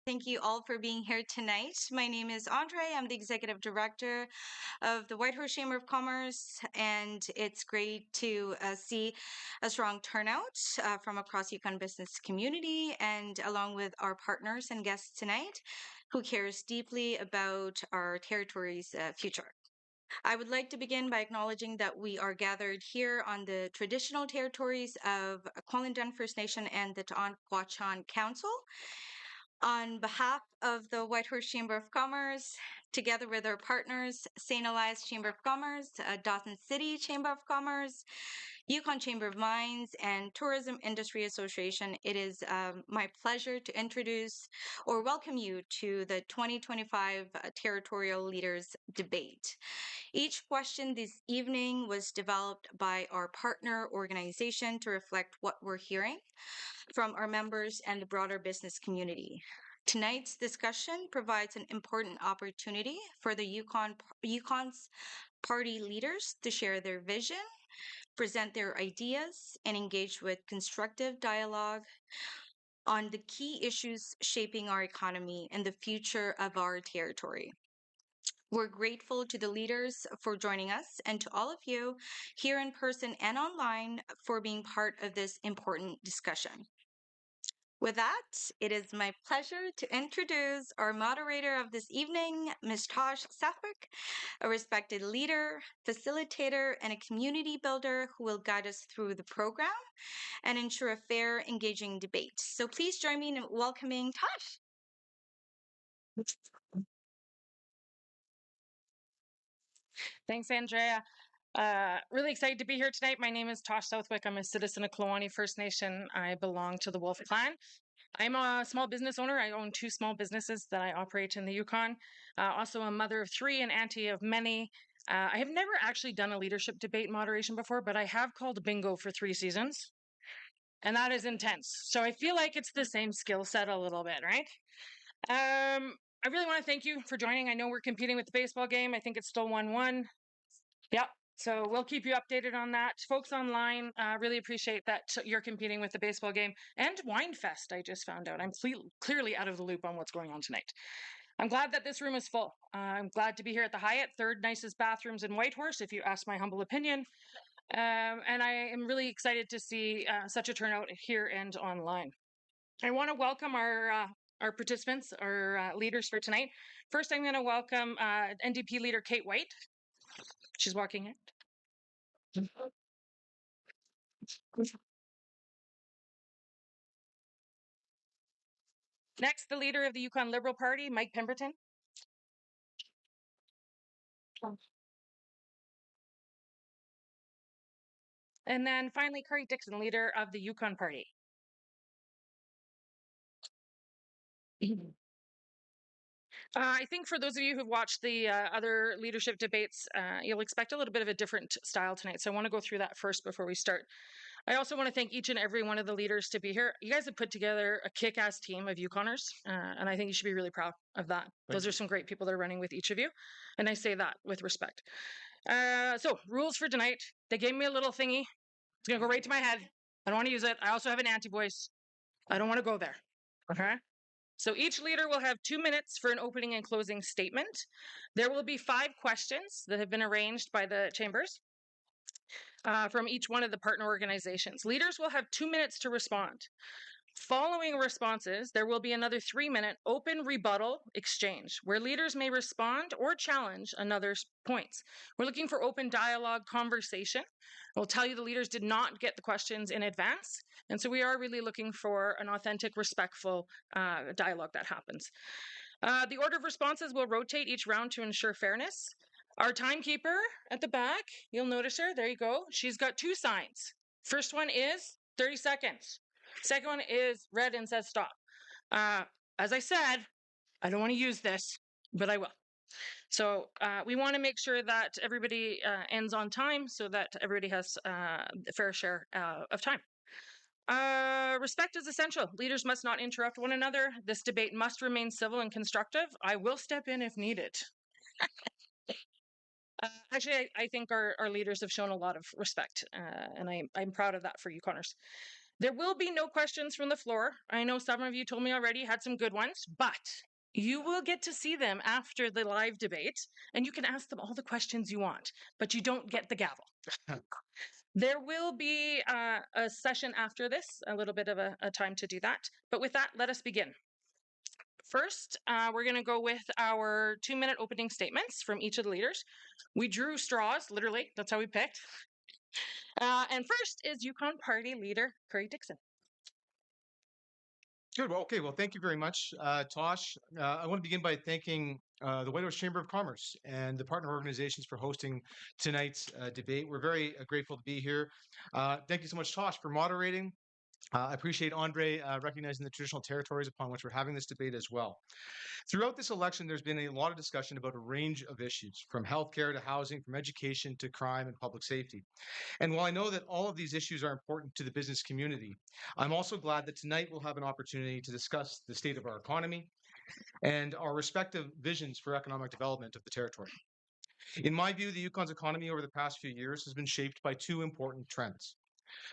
Thank you all for being here tonight. My name is Andre. I'm the Executive Director of the Whitehorse Chamber of Commerce, and it's great to see a strong turnout from across Yukon business community and along with our partners and guests tonight who cares deeply about our territory's future. I would like to begin by acknowledging that we are gathered here on the traditional territories of Kwalindun First Nation and the Ta'an Council. On behalf of the Whitehorse Chamber of Commerce, together with our partners, St. Elias Chamber of Commerce, Dawson City Chamber of Commerce, Yukon Chamber of Mines, and Tourism Industry Association, it is my pleasure to introduce or welcome you to the 2025 Territorial Leaders Debate. Each question this evening was developed by our partner organization to reflect what we're hearing from our members and the broader business community. Tonight's discussion provides an important opportunity for the Yukon's party leaders to share their vision, present their ideas, and engage with constructive dialogue on the key issues shaping our economy and the future of our territory. We're grateful to the leaders for joining us and to all of you here in person and online for being part of this important discussion. With that, it is my pleasure to introduce our moderator of this evening, Ms. Tosh Southwick, a respected leader, facilitator, and a community builder who will guide us through the program and ensure a fair, engaging debate. So please join me in welcoming Tosh. Thanks, Andrea. Really excited to be here tonight. My name is Tosh Southwick. I'm a citizen of Klawani First Nation. I belong to the Wolf Clan. I'm a small business owner. I own 2 small businesses that I operate in the Yukon. Also a mother of 3, an auntie of many. I have never actually done a leadership debate moderation before, but I have called bingo for 3 seasons. And that is intense. So I feel like it's the same skill set a little bit, right? I really want to thank you for joining. I know we're competing with the baseball game. I think it's still 1-1. Yep. So we'll keep you updated on that. Folks online, really appreciate that you're competing with the baseball game and Winefest. I just found out. I'm clearly out of the loop on what's going on tonight. I'm glad that this room is full. I'm glad to be here at the Hyatt, 3rd nicest bathrooms in Whitehorse, if you ask my humble opinion. And I am really excited to see such a turnout here and online. I want to welcome our participants, our leaders for tonight. First, I'm going to welcome NDP leader Kate White. She's walking in. Next, the leader of the Yukon Liberal Party, Mike Pemberton. And then finally, Curry Dixon, leader of the Yukon Party. I think for those of you who've watched the other leadership debates, you'll expect a little bit of a different style tonight. So I want to go through that first before we start. I also want to thank each and every one of the leaders to be here. You guys have put together a kick-ass team of Yukoners, and I think you should be really proud of that. Those are some great people that are running with each of you, and I say that with respect. So rules for tonight. They gave me a little thingy. It's going to go right to my head. I don't want to use it. I also have an anti-voice. I don't want to go there. Okay? So each leader will have 2 minutes for an opening and closing statement. There will be 5 questions that have been arranged by the chambers from each one of the partner organizations. Leaders will have 2 minutes to respond. Following responses, there will be another 3-minute open rebuttal exchange where leaders may respond or challenge another's points. We're looking for open dialogue, conversation. We'll tell you the leaders did not get the questions in advance. And so we are really looking for an authentic, respectful dialogue that happens. The order of responses will rotate each round to ensure fairness. Our timekeeper at the back, you'll notice her. There you go. She's got 2 signs. First one is 30 seconds. Second one is red and says stop. As I said, I don't want to use this, but I will. So we want to make sure that everybody ends on time so that everybody has a fair share of time. Respect is essential. Leaders must not interrupt one another. This debate must remain civil and constructive. I will step in if needed. Actually, I think our leaders have shown a lot of respect, and I'm proud of that for Yukoners. There will be no questions from the floor. I know some of you told me already you had some good ones, but you will get to see them after the live debate, and you can ask them all the questions you want, but you don't get the gavel. There will be a session after this, a little bit of a time to do that. But with that, let us begin. First, we're going to go with our 2-minute opening statements from each of the leaders. We drew straws, literally. That's how we picked. And first is Yukon Party leader Curry Dixon. Good. Well, okay. Well, thank you very much, Tosh. I want to begin by thanking the Whitehorse Chamber of Commerce and the partner organizations for hosting tonight's debate. We're very grateful to be here. Thank you so much, Tosh, for moderating. I appreciate Andre recognizing the traditional territories upon which we're having this debate as well. Throughout this election, there's been a lot of discussion about a range of issues, from healthcare to housing, from education to crime and public safety. And while I know that all of these issues are important to the business community, I'm also glad that tonight we'll have an opportunity to discuss the state of our economy and our respective visions for economic development of the territory. In my view, the Yukon's economy over the past few years has been shaped by two important trends.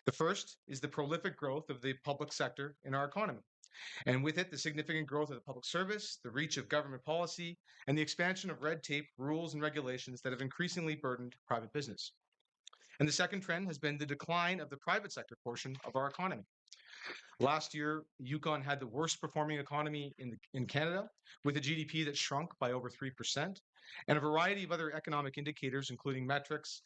The first is the prolific growth of the public sector in our economy, and with it, the significant growth of the public service, the reach of government policy, and the expansion of red tape, rules, and regulations that have increasingly burdened private business. And the second trend has been the decline of the private sector portion of our economy. Last year, Yukon had the worst performing economy in Canada, with a GDP that shrunk by over 3%, and a variety of other economic indicators, including metrics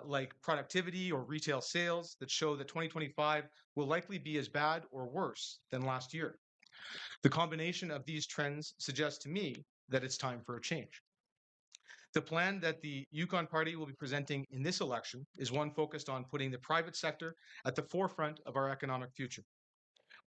like productivity or retail sales, that show that 2025 will likely be as bad or worse than last year. The combination of these trends suggests to me that it's time for a change. The plan that the Yukon Party will be presenting in this election is one focused on putting the private sector at the forefront of our economic future.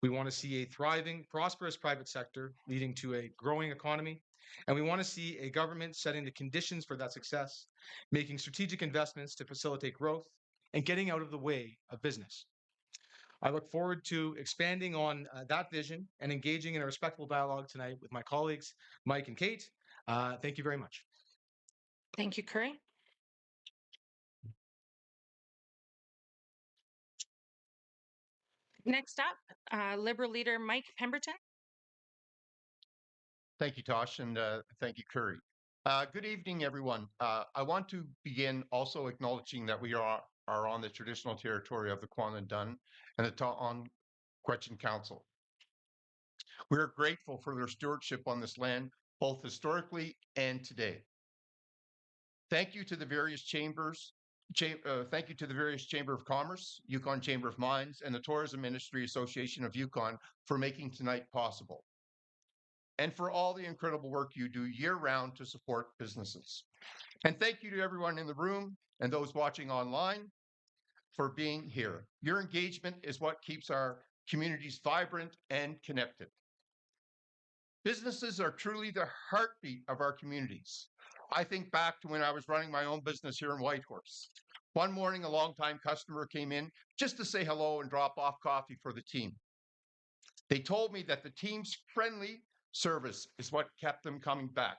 We want to see a thriving, prosperous private sector leading to a growing economy, and we want to see a government setting the conditions for that success, making strategic investments to facilitate growth, and getting out of the way of business. I look forward to expanding on that vision and engaging in a respectful dialogue tonight with my colleagues, Mike and Kate. Thank you very much. Thank you, Curry. Next up, Liberal leader Mike Pemberton. Thank you, Tosh, and thank you, Curry. Good evening, everyone. I want to begin also acknowledging that we are on the traditional territory of the Kwan Dun and the Ta'an Quechin Council. We are grateful for their stewardship on this land, both historically and today. Thank you to the various chambers. Thank you to the various Chamber of Commerce, Yukon Chamber of Mines, and the Tourism Industry Association of Yukon for making tonight possible, and for all the incredible work you do year-round to support businesses. And thank you to everyone in the room and those watching online for being here. Your engagement is what keeps our communities vibrant and connected. Businesses are truly the heartbeat of our communities. I think back to when I was running my own business here in Whitehorse. One morning, a longtime customer came in just to say hello and drop off coffee for the team. They told me that the team's friendly service is what kept them coming back,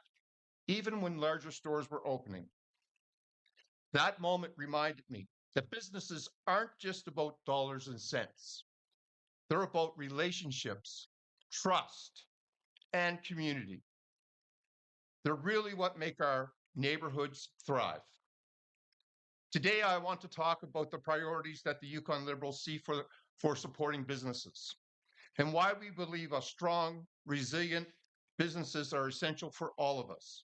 even when larger stores were opening. That moment reminded me that businesses aren't just about dollars and cents. They're about relationships, trust, and community. They're really what make our neighborhoods thrive. Today, I want to talk about the priorities that the Yukon Liberals see for supporting businesses and why we believe a strong, resilient businesses are essential for all of us,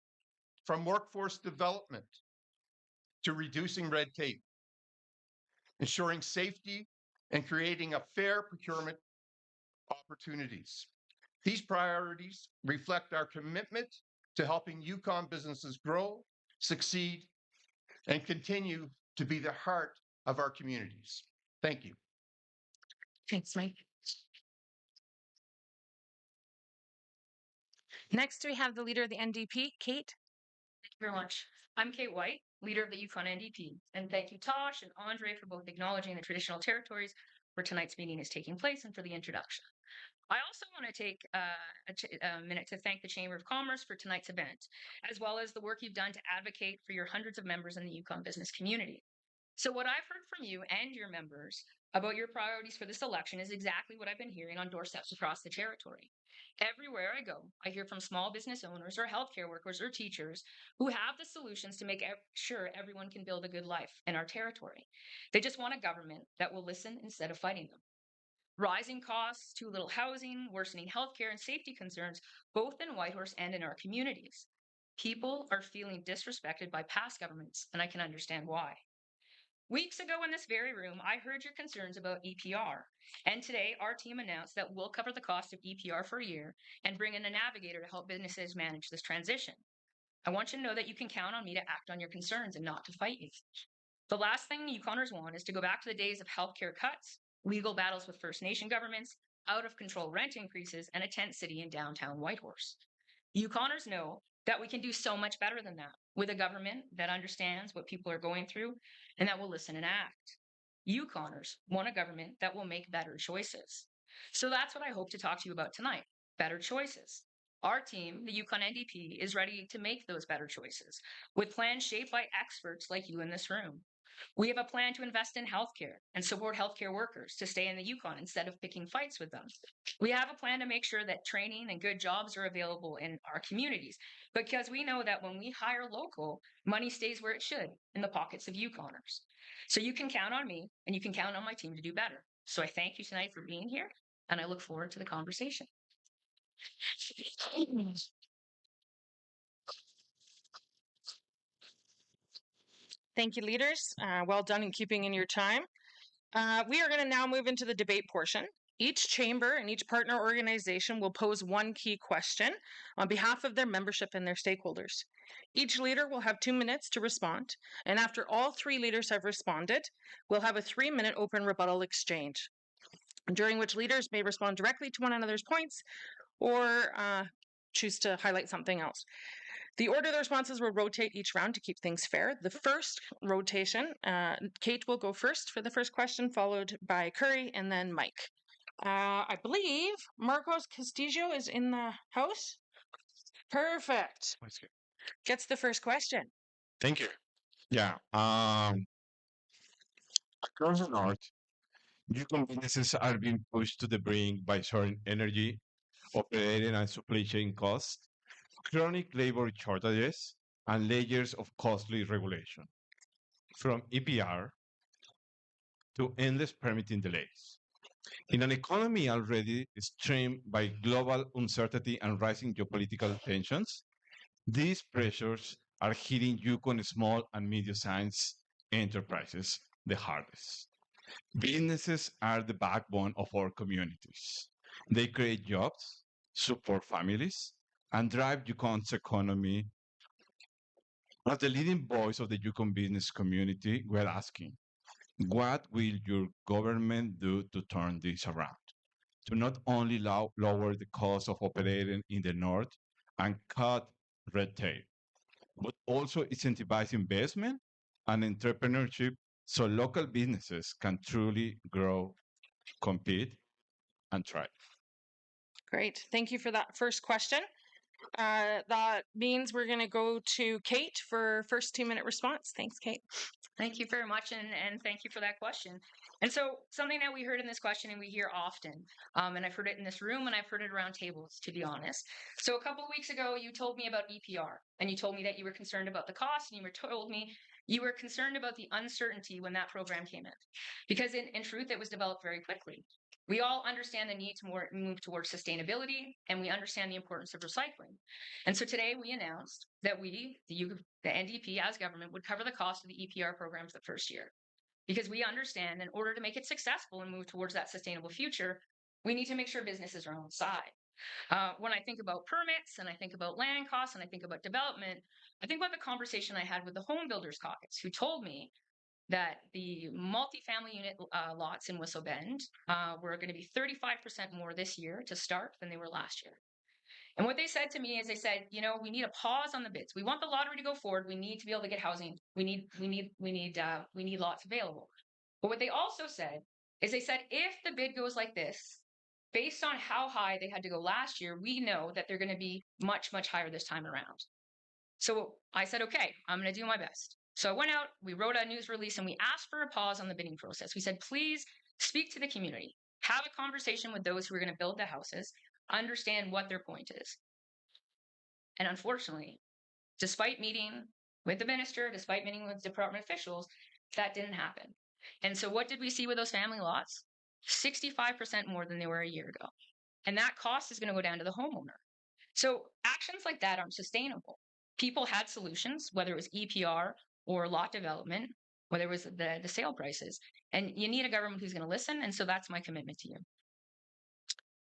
from workforce development to reducing red tape, ensuring safety, and creating a fair procurement opportunities. These priorities reflect our commitment to helping Yukon businesses grow, succeed, and continue to be the heart of our communities. Thank you. Thanks, Mike. Next, we have the leader of the NDP, Kate. Thank you very much. I'm Kate White, leader of the Yukon NDP, and thank you, Tosh and Andre, for both acknowledging the traditional territories where tonight's meeting is taking place and for the introduction. I also want to take a minute to thank the Chamber of Commerce for tonight's event, as well as the work you've done to advocate for your hundreds of members in the Yukon business community. So, what I've heard from you and your members about your priorities for this election is exactly what I've been hearing on doorsteps across the territory. Everywhere I go, I hear from small business owners or healthcare workers or teachers who have the solutions to make sure everyone can build a good life in our territory. They just want a government that will listen instead of fighting them. Rising costs, too little housing, worsening healthcare and safety concerns, both in Whitehorse and in our communities. People are feeling disrespected by past governments, and I can understand why. Weeks ago in this very room, I heard your concerns about EPR. And today, our team announced that we'll cover the cost of EPR for a year and bring in a navigator to help businesses manage this transition. I want you to know that you can count on me to act on your concerns and not to fight you. The last thing Yukoners want is to go back to the days of healthcare cuts, legal battles with First Nation governments, out of control rent increases, and a tent city in downtown Whitehorse. Yukoners know that we can do so much better than that with a government that understands what people are going through and that will listen and act. Yukoners want a government that will make better choices. So that's what I hope to talk to you about tonight, better choices. Our team, the Yukon NDP, is ready to make those better choices with plans shaped by experts like you in this room. We have a plan to invest in healthcare and support healthcare workers to stay in the Yukon instead of picking fights with them. We have a plan to make sure that training and good jobs are available in our communities because we know that when we hire local, money stays where it should in the pockets of Yukoners. So you can count on me and you can count on my team to do better. So I thank you tonight for being here and I look forward to the conversation. Thank you, leaders. Well done in keeping in your time. We are going to now move into the debate portion. Each chamber and each partner organization will pose one key question on behalf of their membership and their stakeholders. Each leader will have 2 minutes to respond, and after all 3 leaders have responded, we'll have a 3-minute open rebuttal exchange, during which leaders may respond directly to one another's points or choose to highlight something else. The order of the responses will rotate each round to keep things fair. The first rotation, Kate will go first for the first question, followed by Curry and then Mike. I believe Marcos Castillo is in the house. Perfect. Gets the first question. Thank you. Yeah. Across the north, Yukon businesses are being pushed to the brink by soaring energy, operating and supply chain costs, chronic labor shortages, and layers of costly regulation, from EPR to endless permitting delays. In an economy already strained by global uncertainty and rising geopolitical tensions, these pressures are hitting Yukon small and medium-sized enterprises the hardest. Businesses are the backbone of our communities. They create jobs, support families, and drive Yukon's economy. As the leading voice of the Yukon business community, we're asking, what will your government do to turn this around? To not only lower the cost of operating in the north and cut red tape, but also incentivize investment and entrepreneurship so local businesses can truly grow, compete, and thrive. Great. Thank you for that first question. That means we're going to go to Kate for first 2-minute response. Thanks, Kate. Thank you very much, and thank you for that question. And so, something that we heard in this question and we hear often, and I've heard it in this room and I've heard it around tables, to be honest. So, a couple of weeks ago, you told me about EPR, and you told me that you were concerned about the cost, and you told me you were concerned about the uncertainty when that program came in. Because in truth, it was developed very quickly. We all understand the need to move towards sustainability, and we understand the importance of recycling. And so today we announced that we, the NDP as government, would cover the cost of the EPR programs the first year. Because we understand in order to make it successful and move towards that sustainable future, we need to make sure businesses are on side. When I think about permits and I think about land costs and I think about development, I think about the conversation I had with the Home Builders Caucus, who told me that the multifamily unit lots in Whistle Bend were going to be 35% more this year to start than they were last year. And what they said to me is they said, we need a pause on the bids. We want the lottery to go forward. We need to be able to get housing. We need lots available. But what they also said is they said, if the bid goes like this, based on how high they had to go last year, we know that they're going to be much, much higher this time around. So I said, okay, I'm going to do my best. So I went out, we wrote a news release, and we asked for a pause on the bidding process. We said, please speak to the community, have a conversation with those who are going to build the houses, understand what their point is. And unfortunately, despite meeting with the minister, despite meeting with department officials, that didn't happen. And so what did we see with those family lots? 65% more than they were a year ago. And that cost is going to go down to the homeowner. So actions like that aren't sustainable. People had solutions, whether it was EPR or lot development, whether it was the sale prices. And you need a government who's going to listen. And so that's my commitment to you.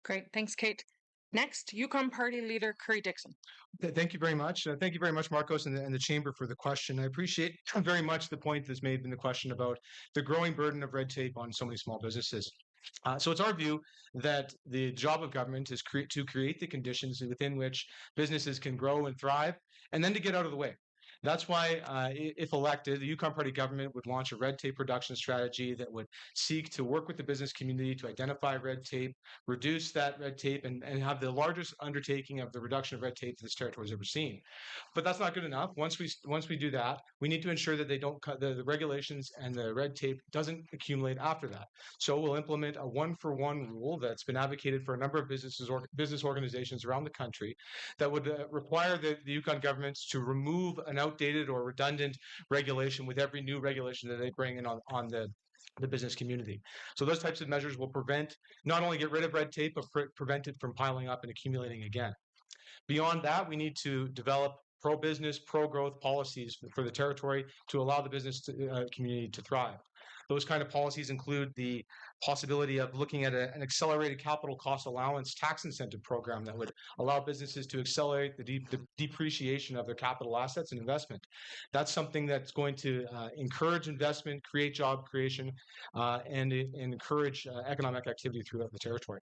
Great. Thanks, Kate. Next, Yukon Party Leader Curry Dixon. Thank you very much. Thank you very much, Marcos, and the Chamber for the question. I appreciate very much the point that's made in the question about the growing burden of red tape on so many small businesses. So it's our view that the job of government is to create the conditions within which businesses can grow and thrive, and then to get out of the way. That's why, if elected, the Yukon Party government would launch a red tape reduction strategy that would seek to work with the business community to identify red tape, reduce that red tape, and have the largest undertaking of the reduction of red tape that this territory has ever seen. But that's not good enough. Once we do that, we need to ensure that they don't cut the regulations and the red tape doesn't accumulate after that. So we'll implement a 1-for-1 rule that's been advocated for a number of business organizations around the country that would require the Yukon governments to remove an outdated or redundant regulation with every new regulation that they bring in on the business community. So those types of measures will not only get rid of red tape, but prevent it from piling up and accumulating again. Beyond that, we need to develop pro-business, pro-growth policies for the territory to allow the business community to thrive. Those kind of policies include the possibility of looking at an accelerated capital cost allowance tax incentive program that would allow businesses to accelerate the depreciation of their capital assets and investment. That's something that's going to encourage investment, create job creation, and encourage economic activity throughout the territory.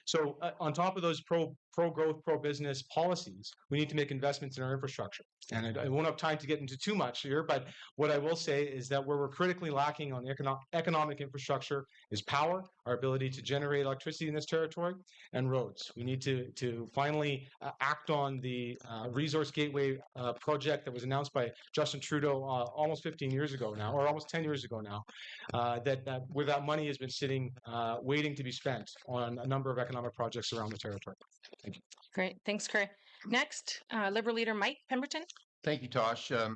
So on top of those pro-growth, pro-business policies, we need to make investments in our infrastructure. And I won't have time to get into too much here, but what I will say is that where we're critically lacking on economic infrastructure is power, our ability to generate electricity in this territory, and roads. We need to finally act on the Resource Gateway project that was announced by Justin Trudeau almost 15 years ago now, or almost 10 years ago now, where that money has been sitting, waiting to be spent on a number of economic projects around the territory. Thank you. Great. Thanks, Curry. Next, Liberal Leader Mike Pemberton. Thank you, Tosh. I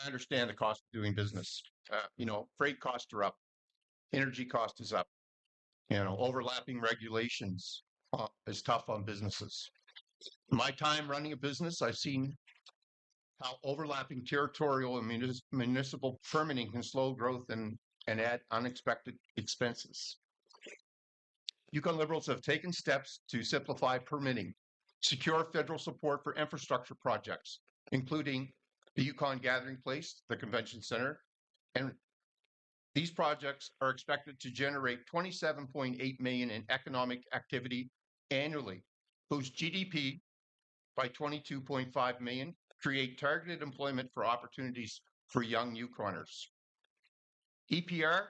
understand the cost of doing business. Freight costs are up, energy cost is up. Overlapping regulations is tough on businesses. In my time running a business, I've seen how overlapping territorial and municipal permitting can slow growth and add unexpected expenses. Yukon Liberals have taken steps to simplify permitting, secure federal support for infrastructure projects, including the Yukon Gathering Place, the Convention Center, and these projects are expected to generate $27.8 million in economic activity annually, boost GDP by $22.5 million, create targeted employment for opportunities for young Yukoners. EPR,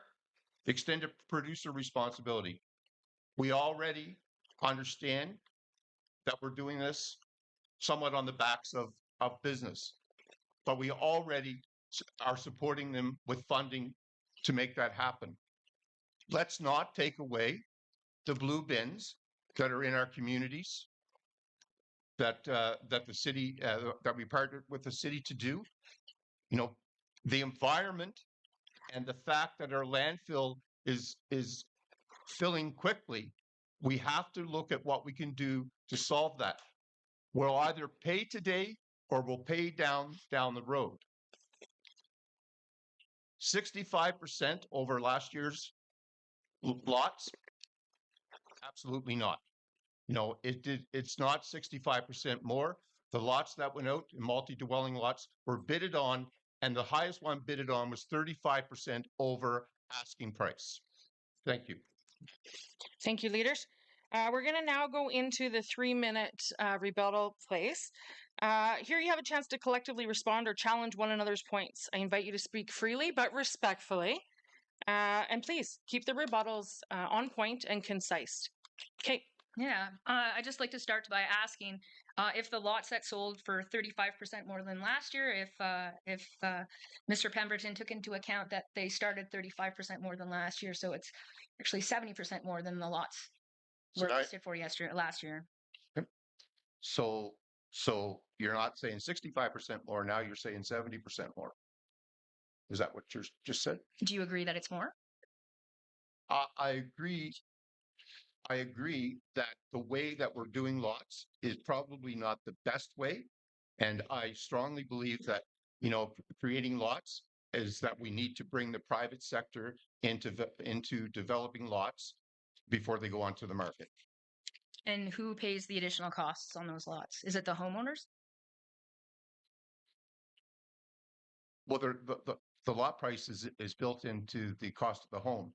extended producer responsibility. We already understand that we're doing this somewhat on the backs of business, but we already are supporting them with funding to make that happen. Let's not take away the blue bins that are in our communities that the city that we partnered with the city to do. The environment and the fact that our landfill is filling quickly, we have to look at what we can do to solve that. We'll either pay today or we'll pay down the road. 65% over last year's lots? Absolutely not. It's not 65% more. The lots that went out, multi-dwelling lots, were bidded on, and the highest one bidded on was 35% over asking price. Thank you. Thank you, leaders. We're going to now go into the 3-minute rebuttal place. Here you have a chance to collectively respond or challenge one another's points. I invite you to speak freely but respectfully. And please keep the rebuttals on point and concise. Okay, Yeah, I'd just like to start by asking if the lots that sold for 35% more than last year, if Mr. Pemberton took into account that they started 35% more than last year, so it's actually 70% more than the lots were listed for last year. So you're not saying 65% more now, you're saying 70% more. Is that what you just said? Do you agree that it's more? I agree. I agree that the way that we're doing lots is probably not the best way. And I strongly believe that, creating lots is that we need to bring the private sector into developing lots before they go onto the market. And who pays the additional costs on those lots? Is it the homeowners? Well, the lot price is built into the cost of the home.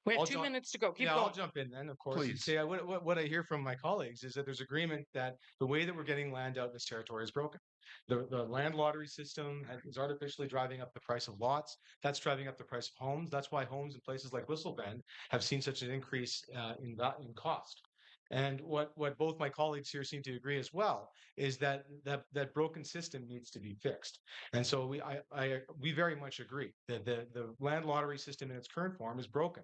We have I'll 2 jump- minutes to go. Keep Yeah, going. I'll jump in then, of course, and Please. say what I hear from my colleagues is that there's agreement that the way that we're getting land out in this territory is broken. The land lottery system is artificially driving up the price of lots. That's driving up the price of homes. That's why homes in places like Whistle Bend have seen such an increase in cost. And what both my colleagues here seem to agree as well is that broken system needs to be fixed. And so we very much agree that the land lottery system in its current form is broken.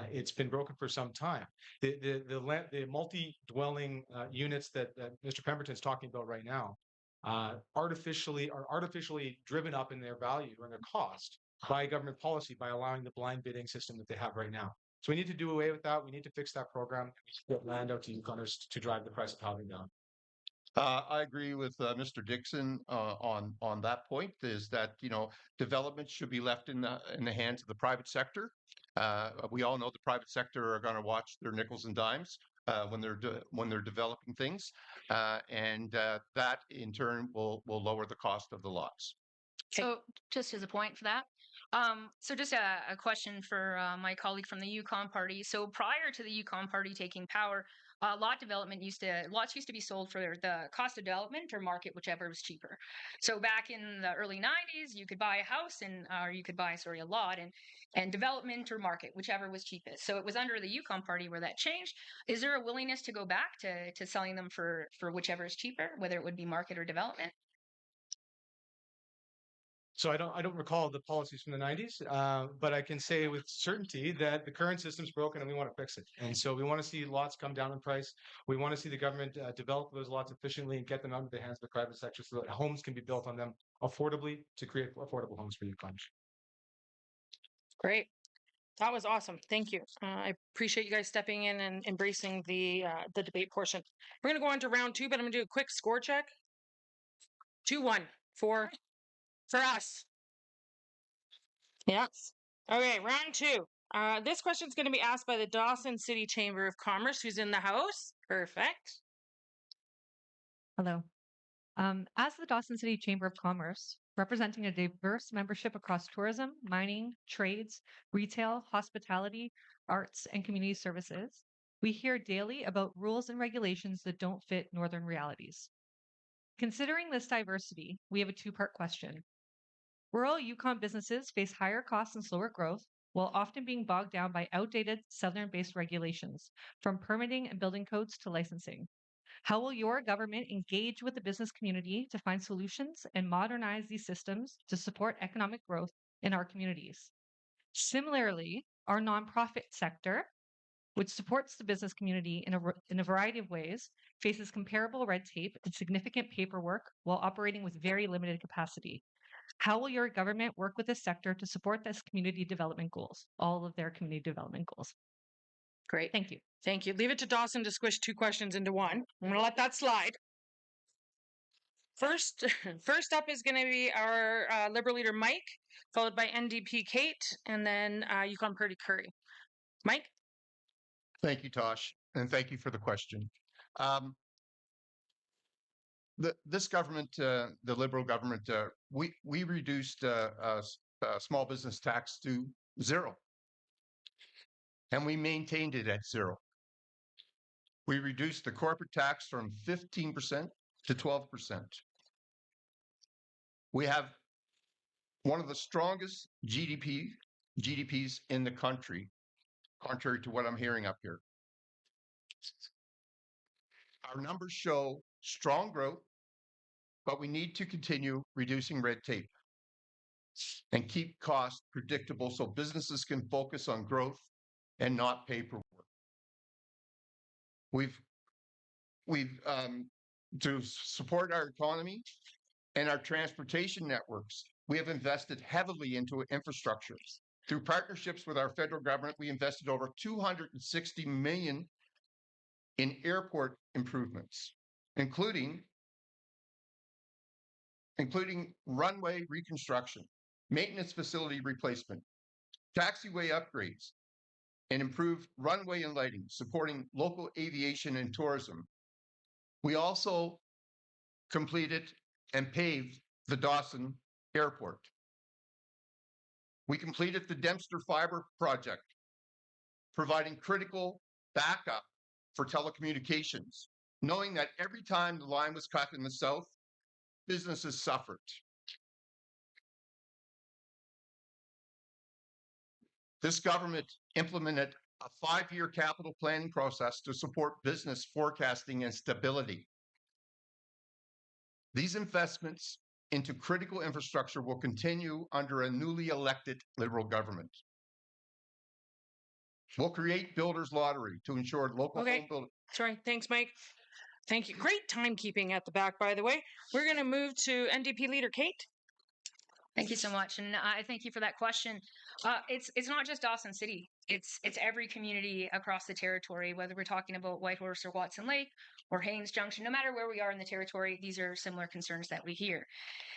It's been broken for some time. The multi-dwelling units that Mr. Pemberton is talking about right now are artificially driven up in their value and their cost by government policy by allowing the blind bidding system that they have right now. So we need to do away with that. We need to fix that program, get land out to Yukoners to drive the price of housing down. I agree with Mr. Dixon on that point. Is that development should be left in the hands of the private sector. We all know the private sector are going to watch their nickels and dimes when they're developing things, and that in turn will lower the cost of the lots. So just as a point for that, so just a question for my colleague from the Yukon party. So prior to the Yukon party taking power, lots used to be sold for the cost of development or market, whichever was cheaper. So back in the early 90s, you could buy a house or you could buy a lot and development or market, whichever was cheapest. So it was under the Yukon party where that changed. Is there a willingness to go back to selling them for whichever is cheaper, whether it would be market or development? So I don't recall the policies from the 90s, but I can say with certainty that the current system's broken and we want to fix it. And so we want to see lots come down in price. We want to see the government develop those lots efficiently and get them out into the hands of the private sector so that homes can be built on them affordably to create affordable homes for Yukon. Great. That was awesome. Thank you. I appreciate you guys stepping in and embracing the debate portion. We're going to go on to round 2, but I'm going to do a quick score check. 2-1 for us. Yeah. Okay, round 2. This question is going to be asked by the Dawson City Chamber of Commerce, who's in the house. Perfect. Hello. As the Dawson City Chamber of Commerce, representing a diverse membership across tourism, mining, trades, retail, hospitality, arts, and community services, we hear daily about rules and regulations that don't fit Northern realities. Considering this diversity, we have a two-part question. Rural Yukon businesses face higher costs and slower growth, while often being bogged down by outdated Southern-based regulations, from permitting and building codes to licensing. How will your government engage with the business community to find solutions and modernize these systems to support economic growth in our communities? Similarly, our nonprofit sector, which supports the business community in a variety of ways, faces comparable red tape and significant paperwork while operating with very limited capacity. How will your government work with this sector to support this community development goals, all of their community development goals? Great. Thank you. Thank you. Leave it to Dawson to squish 2 questions into one. I'm going to let that slide. First up is going to be our Liberal leader, Mike, followed by NDP Kate, and then Yukon Party Curry. Mike? Thank you, Tosh, and thank you for the question. This government, the Liberal government, we reduced small business tax to 0, and we maintained it at 0. We reduced the corporate tax from 15% to 12%. We have one of the strongest GDPs in the country, contrary to what I'm hearing up here. Our numbers show strong growth, but we need to continue reducing red tape and keep costs predictable so businesses can focus on growth and not paperwork. To support our economy and our transportation networks, we have invested heavily into infrastructure. Through partnerships with our federal government, we invested over $260 million in airport improvements, including runway reconstruction, maintenance facility replacement, taxiway upgrades, and improved runway and lighting, supporting local aviation and tourism. We also completed and paved the Dawson Airport. We completed the Dempster Fiber project, providing critical backup for telecommunications, knowing that every time the line was cut in the south, businesses suffered. This government implemented a 5-year capital planning process to support business forecasting and stability. These investments into critical infrastructure will continue under a newly elected Liberal government. We'll create builders' lottery to ensure local home building. Sorry, thanks, Mike. Thank you. Great timekeeping at the back, by the way. We're going to move to NDP leader Kate. Thank you so much, and I thank you for that question. It's not just Dawson City; it's every community across the territory. Whether we're talking about Whitehorse or Watson Lake or Haines Junction, no matter where we are in the territory, these are similar concerns that we hear.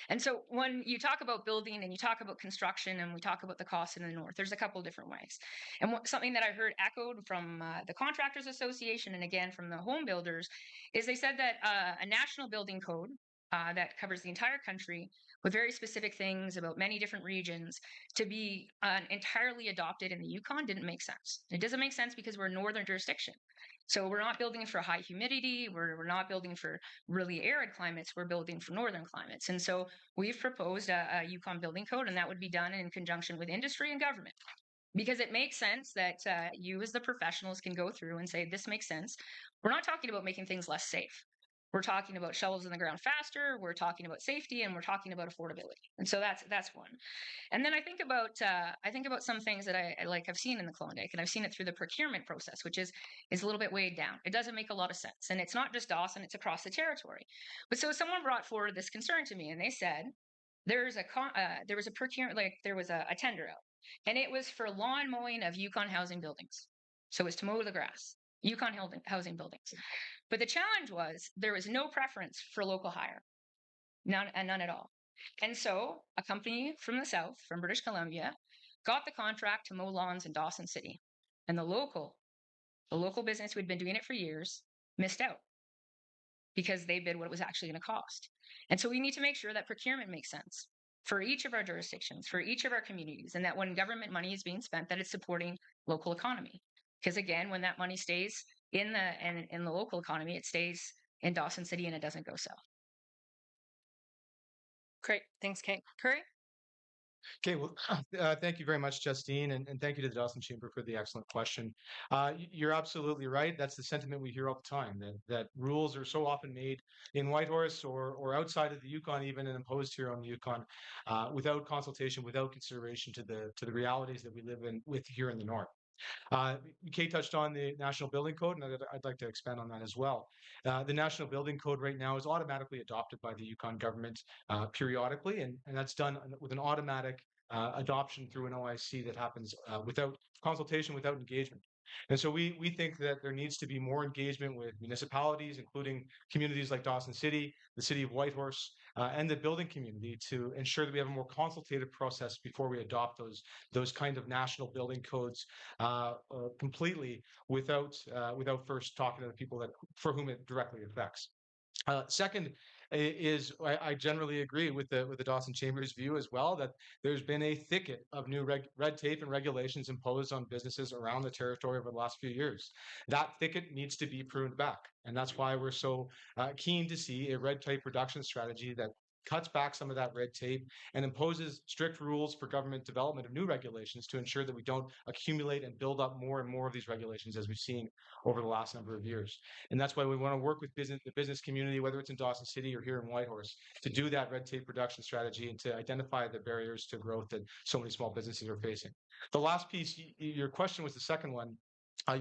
And so, when you talk about building and you talk about construction and we talk about the costs in the north, there's a couple different ways. And something that I heard echoed from the Contractors Association and again from the home builders is they said that a national building code that covers the entire country with very specific things about many different regions to be entirely adopted in the Yukon didn't make sense. It doesn't make sense because we're a northern jurisdiction. So we're not building for high humidity. We're not building for really arid climates. We're building for northern climates. And so we've proposed a Yukon building code, and that would be done in conjunction with industry and government. Because it makes sense that you as the professionals can go through and say, this makes sense. We're not talking about making things less safe. We're talking about shovels in the ground faster. We're talking about safety, and we're talking about affordability. And so that's one. And then I think about some things that I've seen in the Klondike, and I've seen it through the procurement process, which is a little bit weighed down. It doesn't make a lot of sense, and it's not just Dawson; it's across the territory. But so someone brought forward this concern to me, and they said there was a procurement, there was a tender out, and it was for lawn mowing of Yukon housing buildings. So it's to mow the grass, Yukon housing buildings. But the challenge was there was no preference for local hire, none at all. And so a company from the south, from British Columbia, got the contract to mow lawns in Dawson City. And the local business who had been doing it for years missed out because they bid what it was actually going to cost. And so we need to make sure that procurement makes sense for each of our jurisdictions, for each of our communities, and that when government money is being spent, that it's supporting local economy. Because again, when that money stays in the local economy, it stays in Dawson City and it doesn't go south. Great. Thanks, Kate. Curry? Okay, well, thank you very much, Justine, and thank you to the Dawson Chamber for the excellent question. You're absolutely right. That's the sentiment we hear all the time, that rules are so often made in Whitehorse or outside of the Yukon even and imposed here on the Yukon without consultation, without consideration to the realities that we live in with here in the north. Kate touched on the National Building Code, and I'd like to expand on that as well. The National Building Code right now is automatically adopted by the Yukon government periodically, and that's done with an automatic adoption through an OIC that happens without consultation, without engagement. And so we think that there needs to be more engagement with municipalities, including communities like Dawson City, the city of Whitehorse, and the building community to ensure that we have a more consultative process before we adopt those kind of national building codes completely without first talking to the people for whom it directly affects. Second is I generally agree with the Dawson Chamber's view as well that there's been a thicket of new red tape and regulations imposed on businesses around the territory over the last few years. That thicket needs to be pruned back, and that's why we're so keen to see a red tape reduction strategy that cuts back some of that red tape and imposes strict rules for government development of new regulations to ensure that we don't accumulate and build up more and more of these regulations as we've seen over the last number of years. And that's why we want to work with the business community, whether it's in Dawson City or here in Whitehorse, to do that red tape reduction strategy and to identify the barriers to growth that so many small businesses are facing. The last piece, your question was the second one.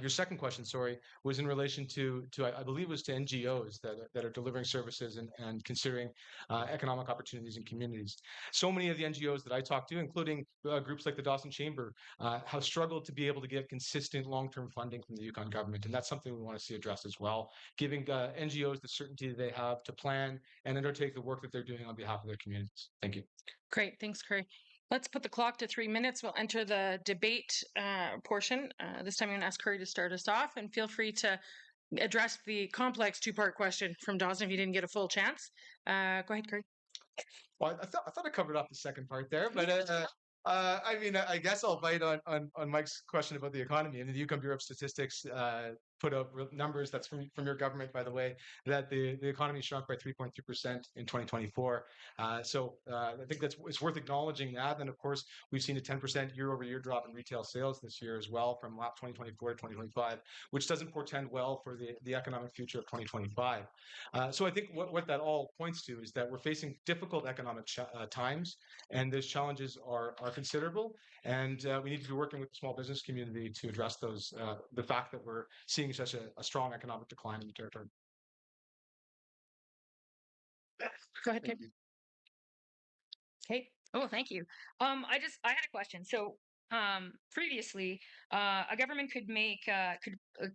Your second question, sorry, was in relation to I believe it was to NGOs that are delivering services and considering economic opportunities in communities. So many of the NGOs that I talk to, including groups like the Dawson Chamber, have struggled to be able to get consistent long-term funding from the Yukon government, and that's something we want to see addressed as well, giving NGOs the certainty that they have to plan and undertake the work that they're doing on behalf of their communities. Thank you. Great. Thanks, Curry. Let's put the clock to 3 minutes. We'll enter the debate portion. This time I'm going to ask Curry to start us off, and feel free to address the complex two-part question from Dawson if you didn't get a full chance. Go ahead, Curry. Well, I thought I covered off the second part there, but I mean, I guess I'll bite on Mike's question about the economy. And the Yukon Bureau of Statistics put out numbers that's from your government, by the way, that the economy shrunk by 3.3% in 2024. So I think it's worth acknowledging that. And of course, we've seen a 10% year-over-year drop in retail sales this year as well, from 2024 to 2025, which doesn't portend well for the economic future of 2025. So I think what that all points to is that we're facing difficult economic times, and those challenges are considerable, and we need to be working with the small business community to address those. The fact that we're seeing such a strong economic decline in the territory. Go ahead, Kate. Kate. Oh, thank you. I had a question. So previously, a government could make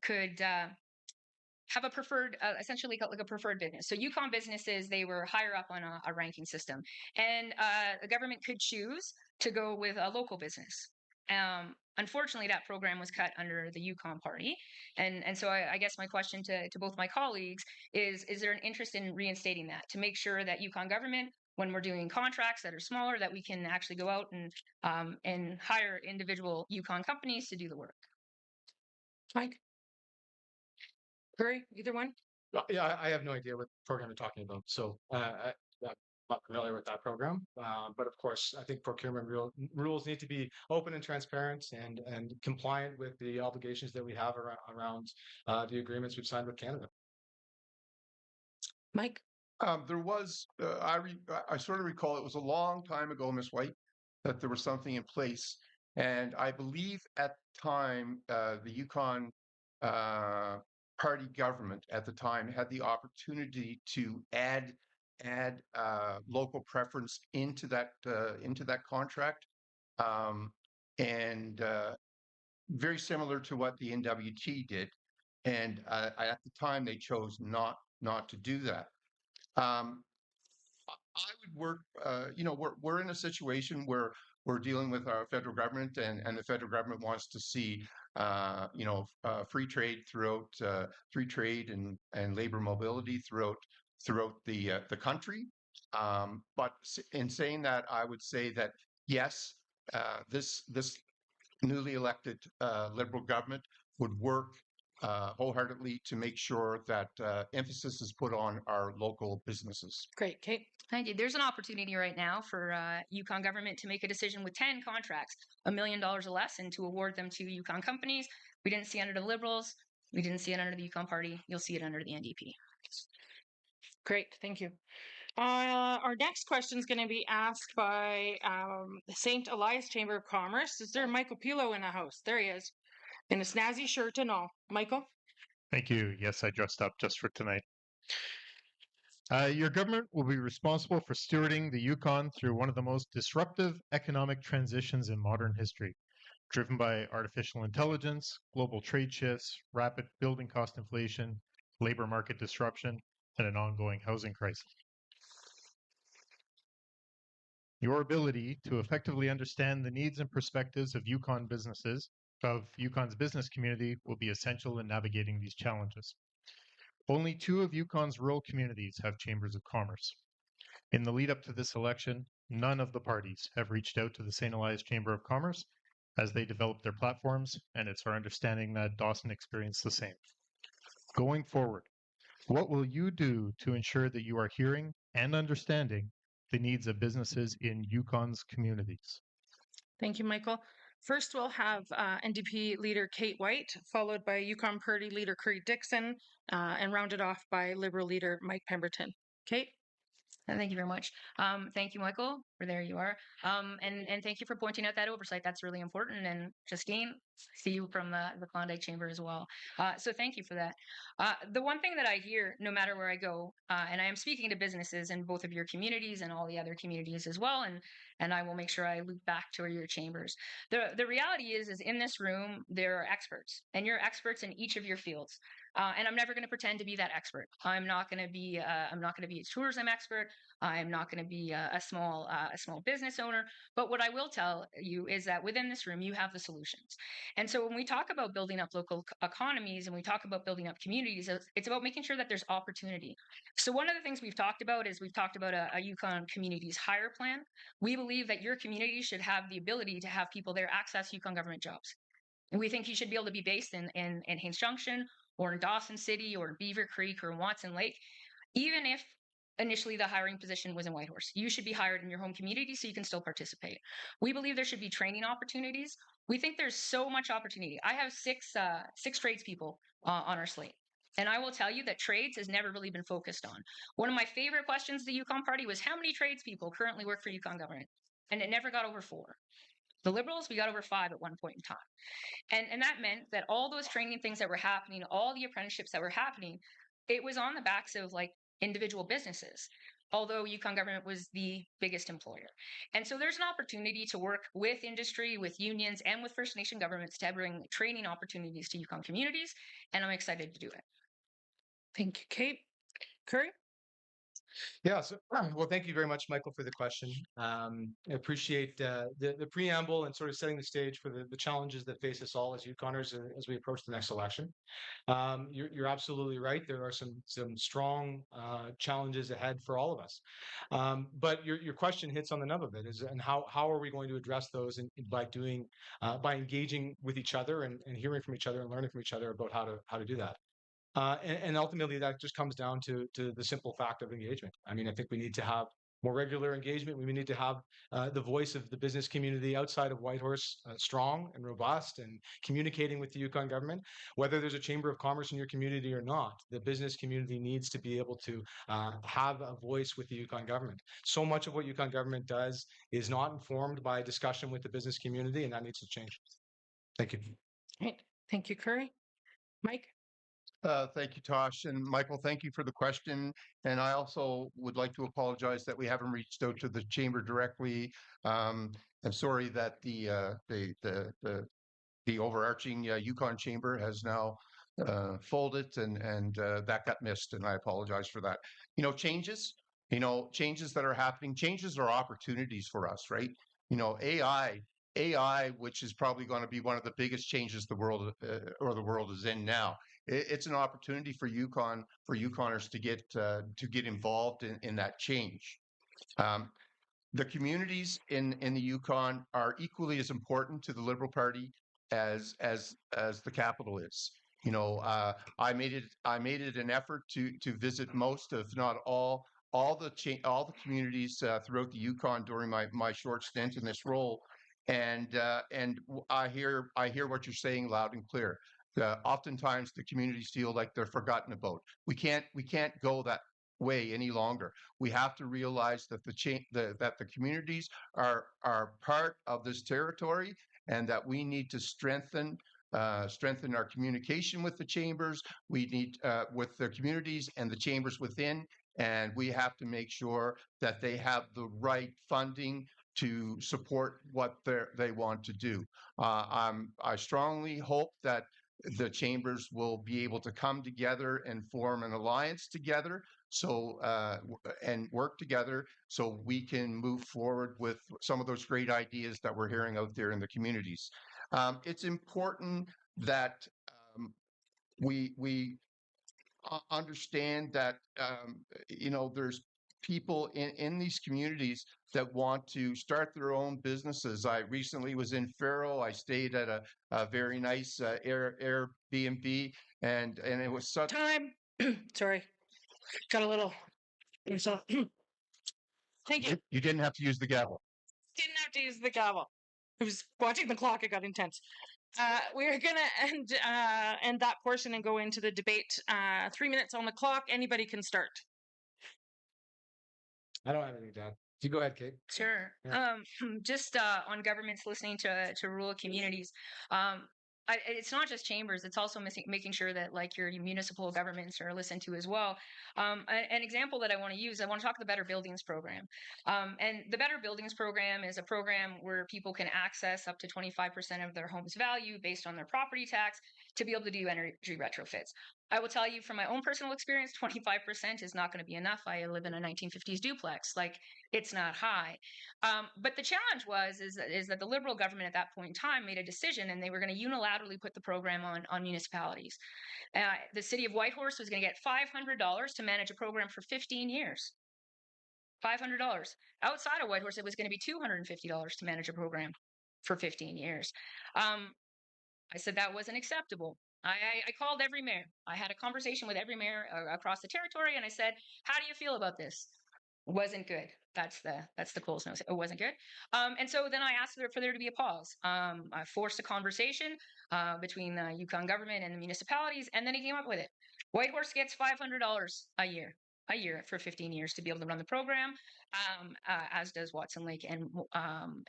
could have a preferred, essentially like a preferred business. So Yukon businesses, they were higher up on a ranking system, and the government could choose to go with a local business. Unfortunately, that program was cut under the Yukon party, and so I guess my question to both my colleagues is there an interest in reinstating that to make sure that Yukon government, when we're doing contracts that are smaller, that we can actually go out and hire individual Yukon companies to do the work? Mike? Curry, either one? Yeah, I have no idea what program you're talking about, so I'm not familiar with that program. But of course, I think procurement rules need to be open and transparent and compliant with the obligations that we have around the agreements we've signed with Canada. Mike? There was, I sort of recall it was a long time ago, Ms. White, that there was something in place. And I believe at the time, the Yukon party government at the time had the opportunity to add local preference into that contract, and very similar to what the NWT did. And at the time, they chose not to do that. I would work. We're in a situation where we're dealing with our federal government, and the federal government wants to see free trade throughout free trade and labor mobility throughout the country. But in saying that, I would say that yes, this newly elected Liberal government would work wholeheartedly to make sure that emphasis is put on our local businesses. Great. Kate? Thank you. There's an opportunity right now for Yukon government to make a decision with 10 contracts, $1 million or less, and to award them to Yukon companies. We didn't see it under the Liberals. We didn't see it under the Yukon Party. You'll see it under the NDP. Great. Thank you. Our next question is going to be asked by St. Elias Chamber of Commerce. Is there Michael Pilo in the house? There he is, in a snazzy shirt and all. Michael? Thank you. Yes, I dressed up just for tonight. Your government will be responsible for stewarding the Yukon through one of the most disruptive economic transitions in modern history, driven by artificial intelligence, global trade shifts, rapid building cost inflation, labor market disruption, and an ongoing housing crisis. Your ability to effectively understand the needs and perspectives of Yukon's business community will be essential in navigating these challenges. Only 2 of Yukon's rural communities have chambers of commerce. In the lead up to this election, none of the parties have reached out to the St. Elias Chamber of Commerce as they develop their platforms, and it's our understanding that Dawson experienced the same. Going forward, what will you do to ensure that you are hearing and understanding the needs of businesses in Yukon's communities. Thank you, Michael. First, we'll have NDP leader Kate White, followed by Yukon Party leader Curry Dixon, and rounded off by Liberal leader Mike Pemberton. Kate? Thank you very much. Thank you, Michael, for there you are. And thank you for pointing out that oversight. That's really important. And Justine, see you from the Klondike Chamber as well. So thank you for that. The one thing that I hear, no matter where I go, and I am speaking to businesses in both of your communities and all the other communities as well, and I will make sure I loop back to your chambers. The reality is in this room there are experts, and you're experts in each of your fields. And I'm never going to pretend to be that expert. I'm not going to be a tourism expert. I'm not going to be a small business owner. But what I will tell you is that within this room, you have the solutions. And so when we talk about building up local economies and we talk about building up communities, it's about making sure that there's opportunity. So one of the things we've talked about a Yukon Communities Hire Plan. We believe that your community should have the ability to have people there access Yukon government jobs. And we think you should be able to be based in Haines Junction or in Dawson City or in Beaver Creek or in Watson Lake, even if initially the hiring position was in Whitehorse. You should be hired in your home community so you can still participate. We believe there should be training opportunities. We think there's so much opportunity. I have six tradespeople on our slate. And I will tell you that trades has never really been focused on. One of my favorite questions to the Yukon Party was how many tradespeople currently work for Yukon government? And it never got over 4. The Liberals, we got over 5 at one point in time. And that meant that all those training things that were happening, all the apprenticeships that were happening, it was on the backs of like individual businesses, although Yukon government was the biggest employer. And so there's an opportunity to work with industry, with unions, and with First Nation governments to bring training opportunities to Yukon communities, and I'm excited to do it. Thank you, Kate. Curry? Yeah, so, well, thank you very much, Michael, for the question. I appreciate the preamble and sort of setting the stage for the challenges that face us all as Yukoners as we approach the next election. You're absolutely right. There are some strong challenges ahead for all of us. But your question hits on the nub of it, and how are we going to address those by engaging with each other and hearing from each other and learning from each other about how to do that. And ultimately, that just comes down to the simple fact of engagement. I mean, I think we need to have more regular engagement. We need to have the voice of the business community outside of Whitehorse strong and robust and communicating with the Yukon government. Whether there's a Chamber of Commerce in your community or not, the business community needs to be able to have a voice with the Yukon government. So much of what Yukon government does is not informed by discussion with the business community, and that needs to change. Thank you. Great. Thank you, Curry. Mike? Thank you, Tosh. And Michael, thank you for the question. And I also would like to apologize that we haven't reached out to the chamber directly. I'm sorry that the overarching Yukon chamber has now folded and that got missed. And I apologize for that. Changes that are happening, changes are opportunities for us, right? AI, which is probably going to be one of the biggest changes the world is in now. It's an opportunity for Yukoners to get involved in that change. The communities in the Yukon are equally as important to the Liberal Party as the capital is. I made it an effort to visit most, if not all the communities throughout the Yukon during my short stint in this role, and I hear what you're saying loud and clear. Oftentimes the communities feel like they're forgotten about. We can't go that way any longer. We have to realize that that the communities are part of this territory, and that we need to strengthen our communication with the chambers. We need with the communities and the chambers within, and we have to make sure that they have the right funding to support what they want to do. I strongly hope that the chambers will be able to come together and form an alliance together, and work together so we can move forward with some of those great ideas that we're hearing out there in the communities. It's important that we understand that there's people in these communities that want to start their own businesses. I recently was in Faro. I stayed at a very nice Airbnb, and it was such time. Sorry, got a little. Thank you. You didn't have to use the gavel. Didn't have to use the gavel. I was watching the clock. It got intense. We're gonna end that portion and go into the debate. 3 minutes on the clock. Anybody can start. I don't have anything to add. You go ahead, Kate. Sure. Yeah. Just on governments listening to rural communities. It's not just chambers; it's also making sure that like your municipal governments are listened to as well. An example that I want to use, I want to talk the Better Buildings program. And the Better Buildings program is a program where people can access up to 25% of their home's value based on their property tax to be able to do energy retrofits. I will tell you from my own personal experience, 25% is not going to be enough. I live in a 1950s duplex. Like, it's not high. But the challenge is that the Liberal government at that point in time made a decision, and they were going to unilaterally put the program on municipalities. The city of Whitehorse was going to get $500 to manage a program for 15 years. $500. Outside of Whitehorse, it was going to be $250 to manage a program for 15 years. I said that wasn't acceptable. I called every mayor. I had a conversation with every mayor across the territory, and I said, "How do you feel about this?" It wasn't good. That's the Coles note. It wasn't good. And so then I asked for there to be a pause. I forced a conversation between the Yukon government and the municipalities, and then he came up with it. Whitehorse gets $500 a year for 15 years to be able to run the program, as does Watson Lake and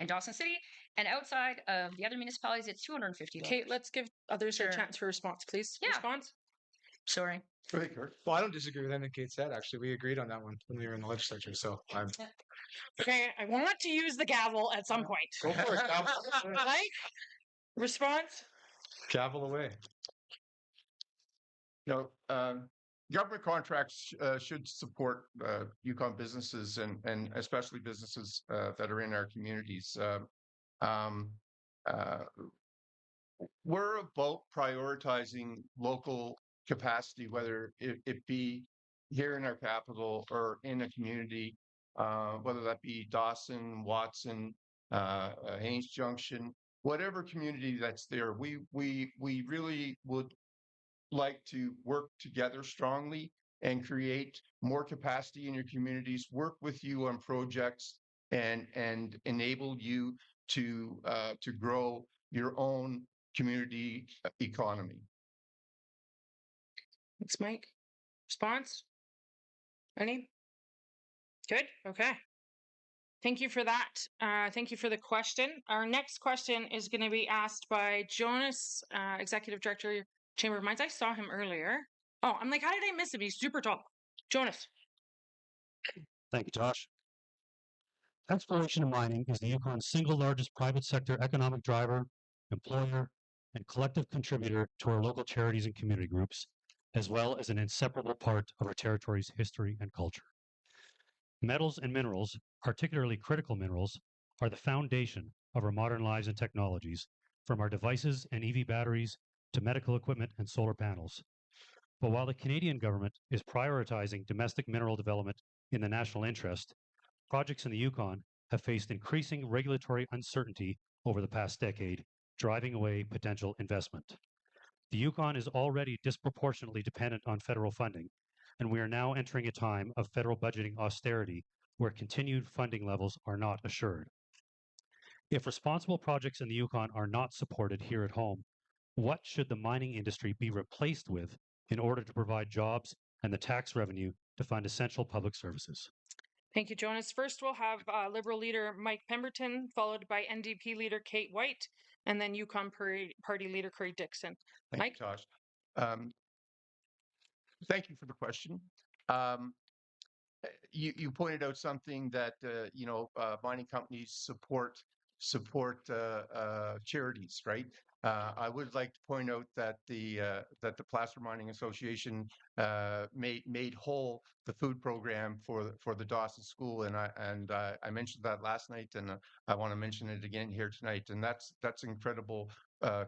Dawson City. And outside of the other municipalities, it's $250. Kate, let's give others Sure. a chance for response, please. Yeah. Response? Sorry. Go ahead, Kurt. Well, I don't disagree with anything Kate said. Actually, we agreed on that one when we were in the legislature. So I'm Okay, I want to use the gavel at some point. go for it. Mike? Response? Gavel away. You know, government contracts should support Yukon businesses and especially businesses that are in our communities. We're about prioritizing local capacity, whether it be here in our capital or in a community, whether that be Dawson, Watson, Haines Junction, whatever community that's there. We really would like to work together strongly and create more capacity in your communities, work with you on projects and enable you to grow your own community economy. Thanks, Mike. Response? Any? Good. Okay. Thank you for that. Thank you for the question. Our next question is going to be asked by Jonas, Executive Director, Chamber of Mines. I saw him earlier. Oh, I'm like, how did I miss him? He's super tall. Jonas. Thank you, Josh. Exploration and mining is the Yukon's single largest private sector economic driver, employer, and collective contributor to our local charities and community groups, as well as an inseparable part of our territory's history and culture. Metals and minerals, particularly critical minerals, are the foundation of our modern lives and technologies, from our devices and EV batteries to medical equipment and solar panels. But while the Canadian government is prioritizing domestic mineral development in the national interest, projects in the Yukon have faced increasing regulatory uncertainty over the past decade, driving away potential investment. The Yukon is already disproportionately dependent on federal funding, and we are now entering a time of federal budgeting austerity where continued funding levels are not assured. If responsible projects in the Yukon are not supported here at home, what should the mining industry be replaced with in order to provide jobs and the tax revenue to fund essential public services? Thank you, Jonas. First, we'll have Liberal leader Mike Pemberton, followed by NDP leader Kate White, and then Yukon Party leader Curry Dixon. Thank you, Tosh. Thank you for the question. You pointed out something that mining companies support charities, right? I would like to point out that the Placer Mining Association made whole the food program for the Dawson School, and I mentioned that last night, and I want to mention it again here tonight, and that's incredible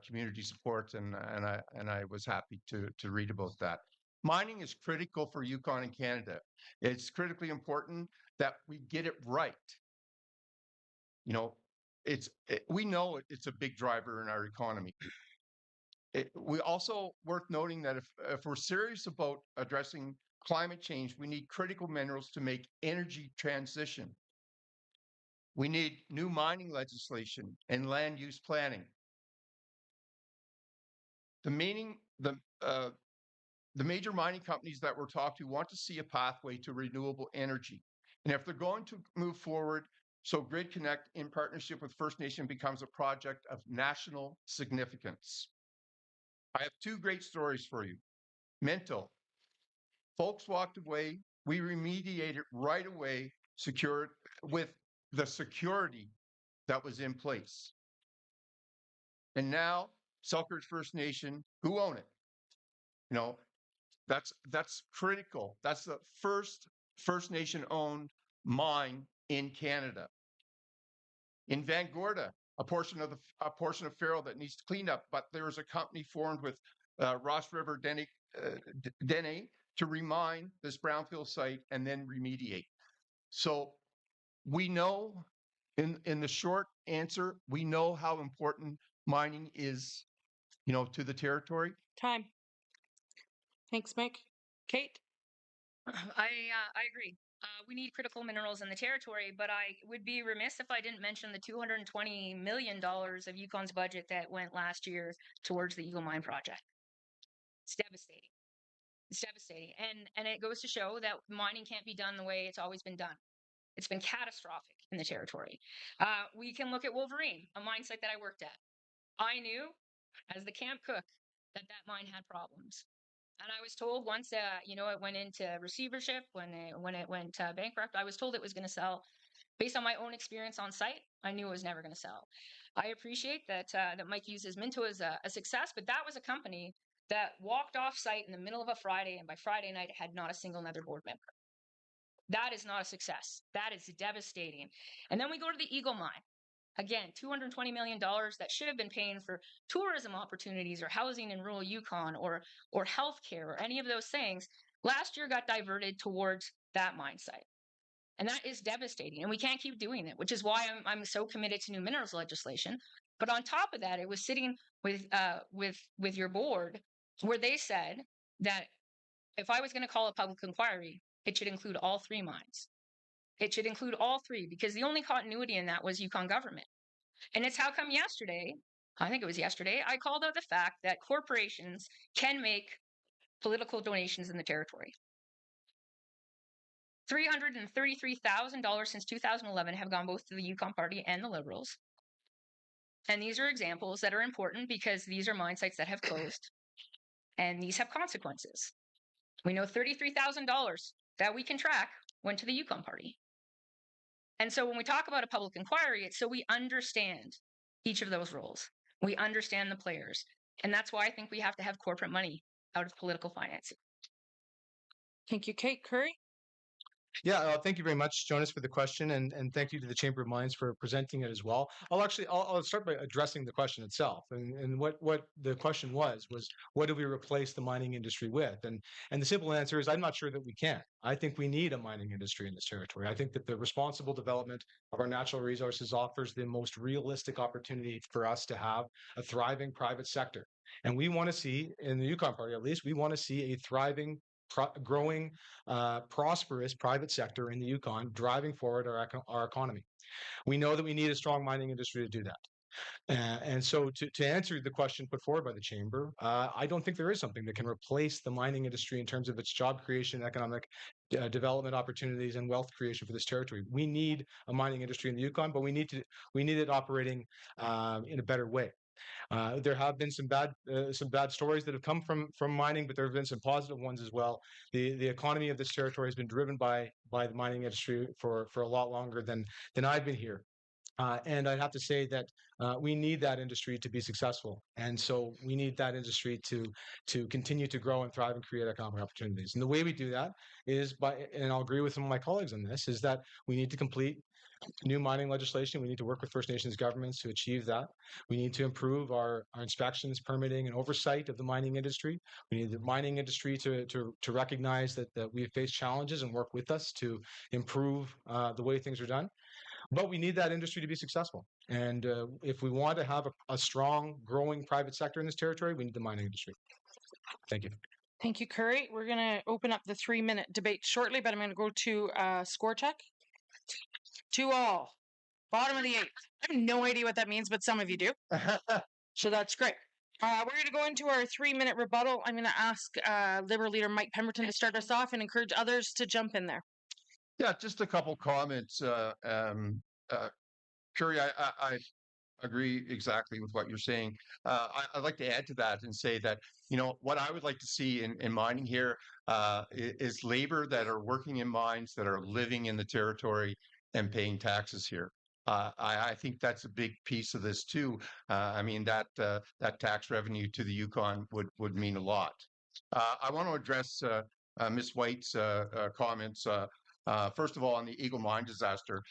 community support, and I was happy to read about that. Mining is critical for Yukon and Canada. It's critically important that we get it right. We know it's a big driver in our economy. We also worth noting that if we're serious about addressing climate change, we need critical minerals to make energy transition. We need new mining legislation and land use planning. The meaning, the major mining companies that we're talking to want to see a pathway to renewable energy. And if they're going to move forward, so Grid Connect in partnership with First Nation becomes a project of national significance. I have two great stories for you. Minto. Folks walked away. We remediated right away, secured with the security that was in place. And now Selkirk First Nation, who own it? You know, that's critical. That's the first First Nation owned mine in Canada. In Van Gorda, a portion of Farrell that needs cleaned up, but there is a company formed with Ross River Dene to remine this brownfield site and then remediate. So we know, in the short answer, we know how important mining is, to the territory. Time. Thanks, Mike. Kate? I agree. We need critical minerals in the territory, but I would be remiss if I didn't mention the $220 million of Yukon's budget that went last year towards the Eagle Mine project. It's devastating. It's devastating. And it goes to show that mining can't be done the way it's always been done. It's been catastrophic in the territory. We can look at Wolverine, a mine site that I worked at. I knew as the camp cook that mine had problems. And I was told once, it went into receivership, when it went bankrupt, I was told it was going to sell. Based on my own experience on site, I knew it was never going to sell. I appreciate that Mike uses Minto as a success, but that was a company that walked off site in the middle of a Friday, and by Friday night, it had not a single other board member. That is not a success. That is devastating. And then we go to the Eagle Mine. Again, $220 million that should have been paying for tourism opportunities or housing in rural Yukon or healthcare or any of those things, last year got diverted towards that mine site. And that is devastating. And we can't keep doing it, which is why I'm so committed to new minerals legislation. But on top of that, it was sitting with your board where they said that if I was going to call a public inquiry, it should include all three mines. It should include all three, because the only continuity in that was Yukon government. And it's how come yesterday, I think it was yesterday, I called out the fact that corporations can make political donations in the territory. $333,000 since 2011 have gone both to the Yukon Party and the Liberals. And these are examples that are important because these are mine sites that have closed. And these have consequences. We know $33,000 that we can track went to the Yukon Party. And so when we talk about a public inquiry, it's so we understand each of those roles. We understand the players. And that's why I think we have to have corporate money out of political financing. Thank you, Kate. Curry? Yeah, thank you very much, Jonas, for the question, and thank you to the Chamber of Mines for presenting it as well. I'll start by addressing the question itself, and what the question was what do we replace the mining industry with? And the simple answer is I'm not sure that we can. I think we need a mining industry in this territory. I think that the responsible development of our natural resources offers the most realistic opportunity for us to have a thriving private sector. And we want to see, in the Yukon Party at least, we want to see a thriving, growing, prosperous private sector in the Yukon driving forward our economy. We know that we need a strong mining industry to do that. And so to answer the question put forward by the Chamber, I don't think there is something that can replace the mining industry in terms of its job creation, economic development opportunities, and wealth creation for this territory. We need a mining industry in the Yukon, but we need it operating in a better way. There have been some bad stories that have come from mining, but there have been some positive ones as well. The economy of this territory has been driven by the mining industry for a lot longer than I've been here. And I'd have to say that we need that industry to be successful. And so we need that industry to continue to grow and thrive and create economic opportunities. And the way we do that is and I'll agree with some of my colleagues on this, is that we need to complete new mining legislation. We need to work with First Nations governments to achieve that. We need to improve our inspections, permitting, and oversight of the mining industry. We need the mining industry to recognize that we face challenges and work with us to improve the way things are done. But we need that industry to be successful. And if we want to have a strong, growing private sector in this territory, we need the mining industry. Thank you. Thank you, Curry. We're going to open up the 3-minute debate shortly, but I'm going to go to score check. 2-2. Bottom of the 8th. I have no idea what that means, but some of you do. So that's great. We're going to go into our 3-minute rebuttal. I'm going to ask Liberal Leader Mike Pemberton to start us off and encourage others to jump in there. Yeah, just a couple comments. Curry, I agree exactly with what you're saying. I'd like to add to that and say that, what I would like to see in mining here is labor that are working in mines, that are living in the territory and paying taxes here. I think that's a big piece of this too. I mean, that tax revenue to the Yukon would mean a lot. I want to address Ms. White's comments. First of all, on the Eagle Mine disaster,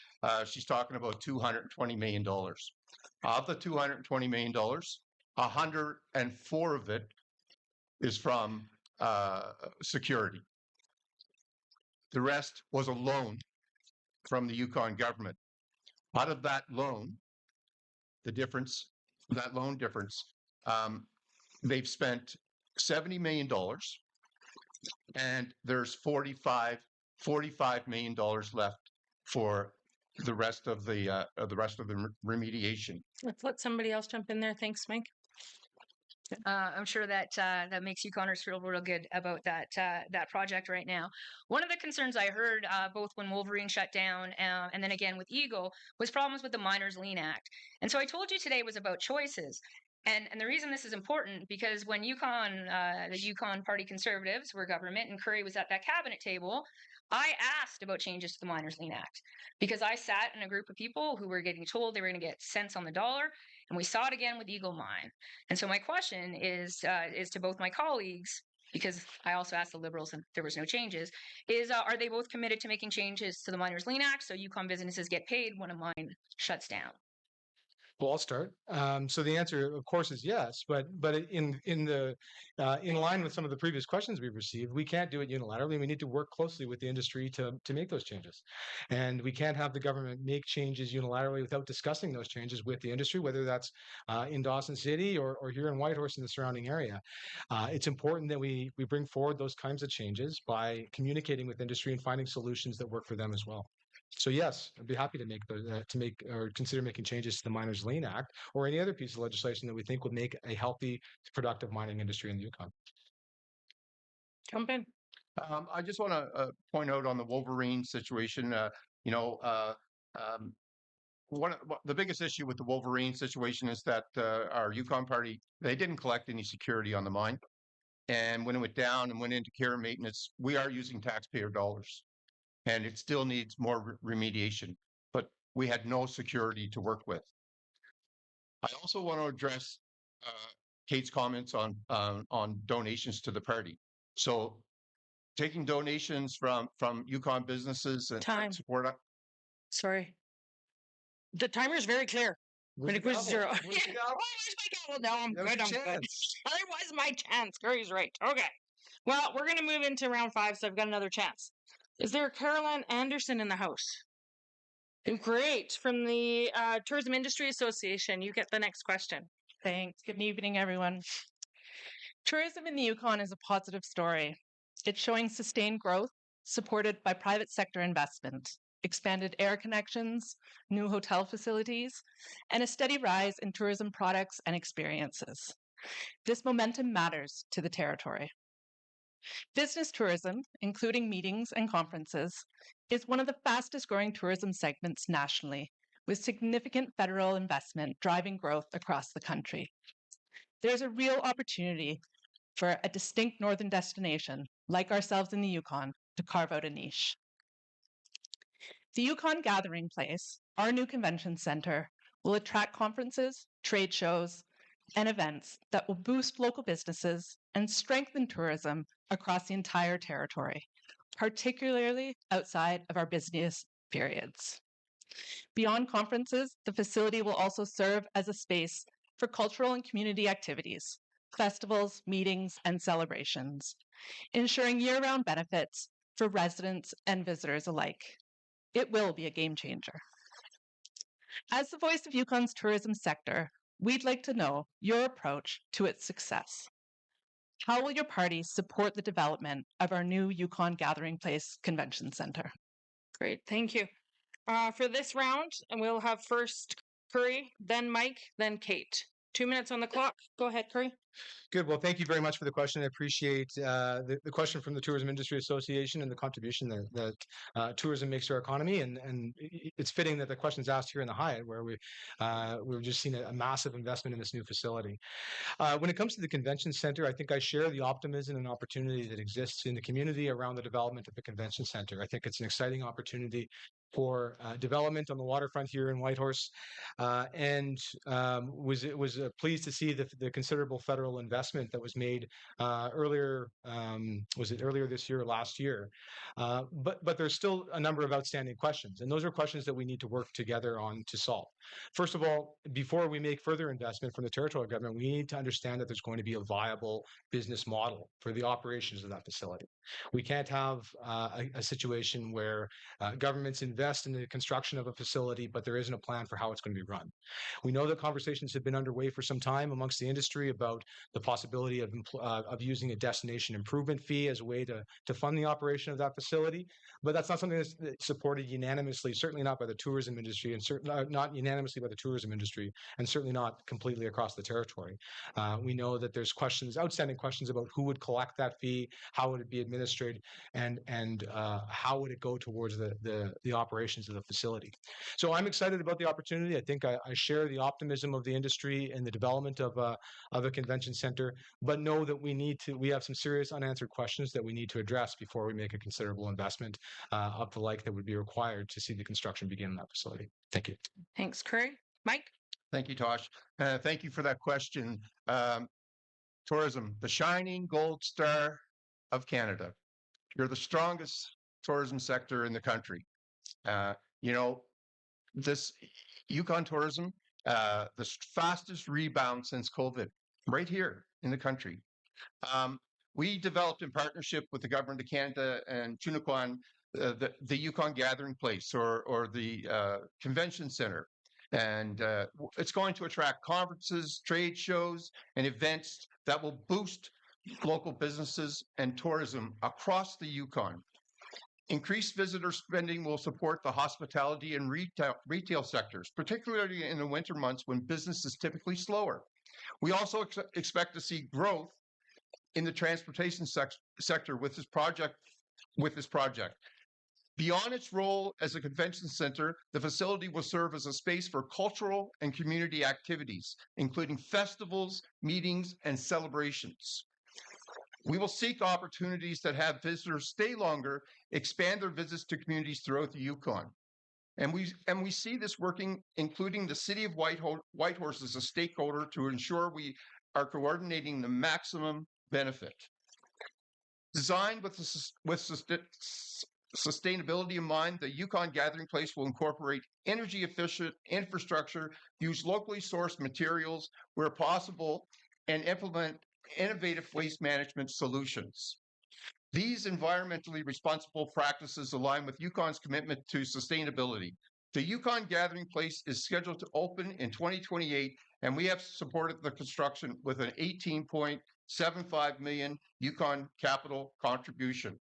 she's talking about $220 million. Of the $220 million, 104 of it is from security. The rest was a loan from the Yukon government. Out of that loan, loan difference, they've spent $70 million, and there's $45 million left for the rest of the remediation. Let's let somebody else jump in there. Thanks, Mike. I'm sure that that makes Yukoners feel real good about that project right now. One of the concerns I heard both when Wolverine shut down and then again with Eagle was problems with the Miners Lien Act. And so I told you today was about choices. And the reason this is important, because when Yukon, the Yukon Party Conservatives were government and Curry was at that cabinet table, I asked about changes to the Miners Lien Act because I sat in a group of people who were getting told they were going to get cents on the dollar. And we saw it again with Eagle Mine. And so my question is to both my colleagues, because I also asked the Liberals and there was no changes, is are they both committed to making changes to the Miners Lien Act so Yukon businesses get paid when a mine shuts down? Well, I'll start. So the answer, of course, is yes. But in line with some of the previous questions we've received, we can't do it unilaterally. We need to work closely with the industry to make those changes, and we can't have the government make changes unilaterally without discussing those changes with the industry, whether that's in Dawson City or here in Whitehorse in the surrounding area. It's important that we bring forward those kinds of changes by communicating with industry and finding solutions that work for them as well. So yes, I'd be happy to consider making changes to the Miners Lien Act or any other piece of legislation that we think would make a healthy, productive mining industry in the Yukon. Jump in. I just want to point out on the Wolverine situation. The biggest issue with the Wolverine situation is that our Yukon party, they didn't collect any security on the mine, and when it went down and went into care and maintenance, we are using taxpayer dollars. And it still needs more remediation, but we had no security to work with. I also want to address Kate's comments on donations to the party. So taking donations from Yukon businesses and support. Sorry. The timer is very clear. When it goes to 0. Where's my gavel? No, I'm good. I'm good. There was my chance. Curry's right. Okay. Well, we're going to move into round 5, so I've got another chance. Is there Caroline Anderson in the house? Great. From the Tourism Industry Association, you get the next question. Thanks. Good evening, everyone. Tourism in the Yukon is a positive story. It's showing sustained growth, supported by private sector investment, expanded air connections, new hotel facilities, and a steady rise in tourism products and experiences. This momentum matters to the territory. Business tourism, including meetings and conferences, is one of the fastest growing tourism segments nationally, with significant federal investment driving growth across the country. There's a real opportunity for a distinct northern destination, like ourselves in the Yukon, to carve out a niche. The Yukon Gathering Place, our new convention center, will attract conferences, trade shows, and events that will boost local businesses and strengthen tourism across the entire territory, particularly outside of our busiest periods. Beyond conferences, the facility will also serve as a space for cultural and community activities, festivals, meetings, and celebrations, ensuring year-round benefits for residents and visitors alike. It will be a game changer. As the voice of Yukon's tourism sector, we'd like to know your approach to its success. How will your party support the development of our new Yukon Gathering Place Convention Center? Great, thank you. For this round, and we'll have first Curry, then Mike, then Kate. 2 minutes on the clock. Go ahead, Curry. Good. Well, thank you very much for the question. I appreciate the question from the Tourism Industry Association and the contribution that tourism makes to our economy. And it's fitting that the question is asked here in the Hyatt, where we've just seen a massive investment in this new facility. When it comes to the convention center, I think I share the optimism and opportunity that exists in the community around the development of the convention center. I think it's an exciting opportunity for development on the waterfront here in Whitehorse, and was pleased to see the considerable federal investment that was made earlier. Was it earlier this year or last year? But there's still a number of outstanding questions, and those are questions that we need to work together on to solve. First of all, before we make further investment from the territorial government, we need to understand that there's going to be a viable business model for the operations of that facility. We can't have a situation where governments invest in the construction of a facility, but there isn't a plan for how it's going to be run. We know that conversations have been underway for some time amongst the industry about the possibility of using a destination improvement fee as a way to fund the operation of that facility, but that's not something that's supported unanimously, certainly not by the tourism industry, and certainly not unanimously by the tourism industry, and certainly not completely across the territory. We know that there's outstanding questions about who would collect that fee, how would it be administered, and how would it go towards the operations of the facility. So I'm excited about the opportunity. I think I share the optimism of the industry in the development of a convention center, but know that we have some serious unanswered questions that we need to address before we make a considerable investment of the like that would be required to see the construction begin in that facility. Thank you. Thanks, Curry. Mike? Thank you, Tosh. Thank you for that question. Tourism, the shining gold star of Canada. You're the strongest tourism sector in the country. This Yukon tourism, the fastest rebound since COVID, right here in the country. We developed in partnership with the Government of Canada and Chuniquan the Yukon Gathering Place or the Convention Center. And it's going to attract conferences, trade shows, and events that will boost local businesses and tourism across the Yukon. Increased visitor spending will support the hospitality and retail sectors, particularly in the winter months when business is typically slower. We also expect to see growth in the transportation sector with this project. Beyond its role as a convention center, the facility will serve as a space for cultural and community activities, including festivals, meetings, and celebrations. We will seek opportunities that have visitors stay longer, expand their visits to communities throughout the Yukon. And we see this working, including the City of Whitehorse as a stakeholder to ensure we are coordinating the maximum benefit. Designed with sustainability in mind, the Yukon Gathering Place will incorporate energy-efficient infrastructure, use locally sourced materials where possible, and implement innovative waste management solutions. These environmentally responsible practices align with Yukon's commitment to sustainability. The Yukon Gathering Place is scheduled to open in 2028, and we have supported the construction with an $18.75 million Yukon capital contribution.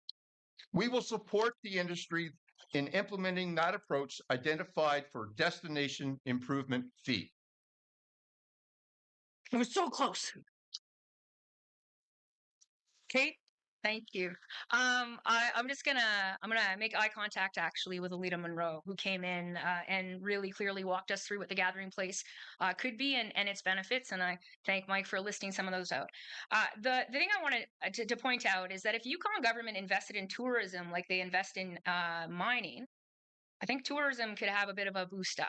We will support the industry in implementing that approach identified for destination improvement fee. It was so close. Kate? Thank you. I'm gonna make eye contact actually with Alita Monroe, who came in and really clearly walked us through what the Gathering Place could be and its benefits. And I thank Mike for listing some of those out. The thing I wanted to point out is that if Yukon government invested in tourism like they invest in mining, I think tourism could have a bit of a boost up.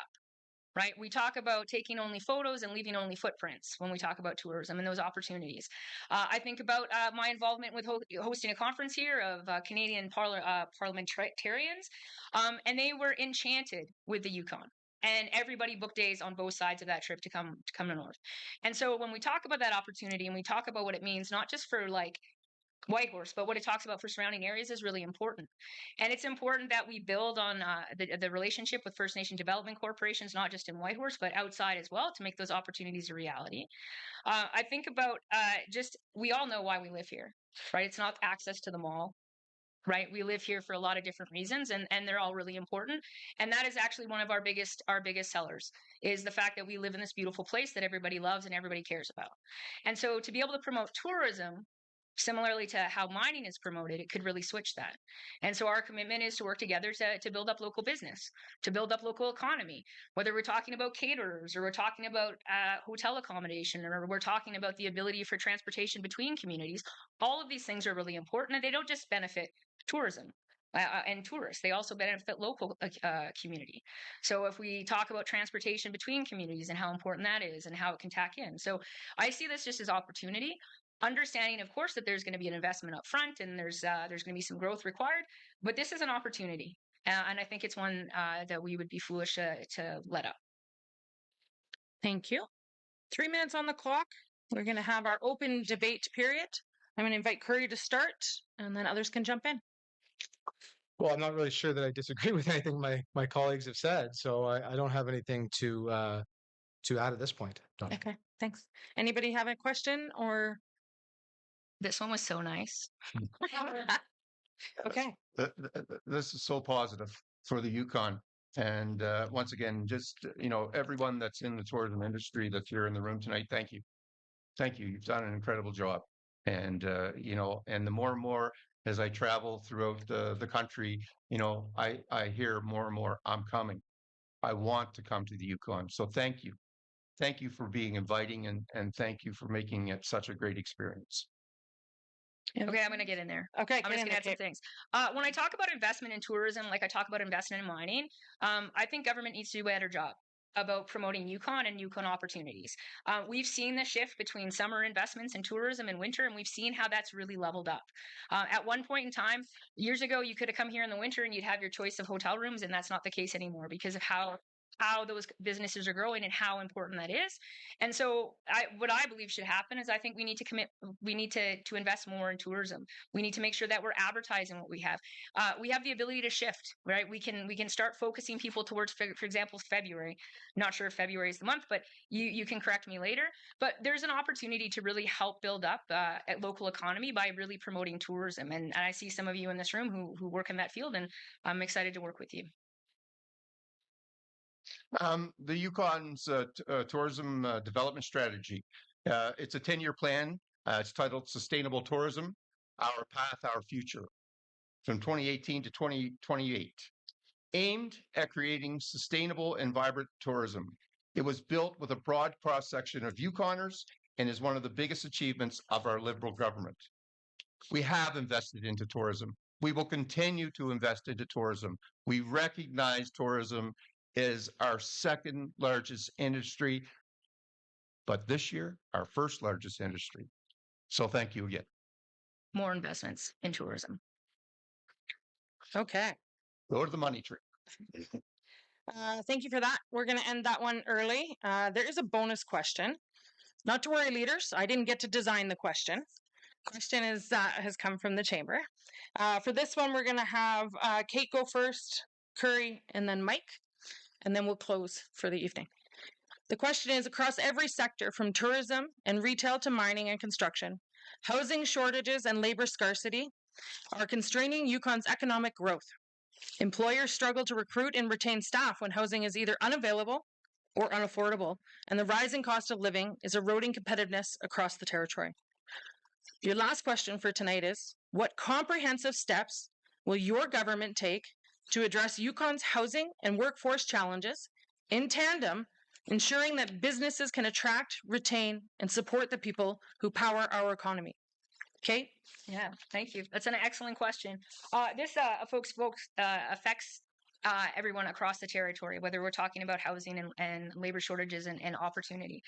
Right? We talk about taking only photos and leaving only footprints when we talk about tourism and those opportunities. I think about my involvement with hosting a conference here of Canadian parliamentarians, and they were enchanted with the Yukon. And everybody booked days on both sides of that trip to come to north. And so when we talk about that opportunity and we talk about what it means, not just for like Whitehorse, but what it talks about for surrounding areas is really important. And it's important that we build on the relationship with First Nation development corporations, not just in Whitehorse, but outside as well, to make those opportunities a reality. I think about we all know why we live here, right? It's not access to the mall. right? We live here for a lot of different reasons, and they're all really important. And that is actually one of our biggest sellers, is the fact that we live in this beautiful place that everybody loves and everybody cares about. And so to be able to promote tourism similarly to how mining is promoted, it could really switch that. And so our commitment is to work together to build up local business, to build up local economy, whether we're talking about caterers or we're talking about hotel accommodation or we're talking about the ability for transportation between communities. All of these things are really important, and they don't just benefit tourism and tourists, they also benefit local community. So if we talk about transportation between communities and how important that is and how it can tack in. So I see this just as opportunity, understanding, of course, that there's going to be an investment up front and there's going to be some growth required, but this is an opportunity. And I think it's one that we would be foolish to let up. Thank you. 3 minutes on the clock. We're going to have our open debate period. I'm going to invite Curry to start, and then others can jump in. Well, I'm not really sure that I disagree with anything my colleagues have said, so I don't have anything to add at this point. Donna. Okay, thanks. Anybody have a question or? This one was so nice. Okay. This is so positive for the Yukon. And once again, just, everyone that's in the tourism industry that's here in the room tonight, thank you. Thank you. You've done an incredible job. And, and the more and more as I travel throughout the country, I hear more and more, I'm coming. I want to come to the Yukon. So thank you. Thank you for being inviting, and thank you for making it such a great experience. Okay, I'm going to get in there. Okay, I'm just going to add some things. When I talk about investment in tourism, like I talk about investment in mining, I think government needs to do a better job about promoting Yukon and Yukon opportunities. We've seen the shift between summer investments in tourism and winter, and we've seen how that's really leveled up. At one point in time, years ago, you could have come here in the winter and you'd have your choice of hotel rooms, and that's not the case anymore because of how those businesses are growing and how important that is. And so what I believe should happen is I think we need to invest more in tourism. We need to make sure that we're advertising what we have. We have the ability to shift, right? We can start focusing people towards, for example, February. Not sure if February is the month, but you can correct me later. But there's an opportunity to really help build up a local economy by really promoting tourism. And I see some of you in this room who work in that field, and I'm excited to work with you. The Yukon's tourism development strategy. It's a 10-year plan. It's titled Sustainable Tourism, Our Path, Our Future, from 2018 to 2028, aimed at creating sustainable and vibrant tourism. It was built with a broad cross-section of Yukoners and is one of the biggest achievements of our Liberal government. We have invested into tourism. We will continue to invest into tourism. We recognize tourism is our second largest industry, but this year, our first largest industry. So thank you again. More investments in tourism. Okay. Go to the money tree. Thank you for that. We're going to end that one early. There is a bonus question. Not to worry, leaders. I didn't get to design the question. Question has come from the chamber. For this one, we're going to have Kate go first, Curry, and then Mike. And then we'll close for the evening. The question is, across every sector, from tourism and retail to mining and construction, housing shortages and labor scarcity are constraining Yukon's economic growth. Employers struggle to recruit and retain staff when housing is either unavailable or unaffordable, and the rising cost of living is eroding competitiveness across the territory. Your last question for tonight is, what comprehensive steps will your government take to address Yukon's housing and workforce challenges, in tandem, ensuring that businesses can attract, retain, and support the people who power our economy? Kate? Yeah, thank you. That's an excellent question. This folks affects everyone across the territory, whether we're talking about housing and labor shortages and opportunity.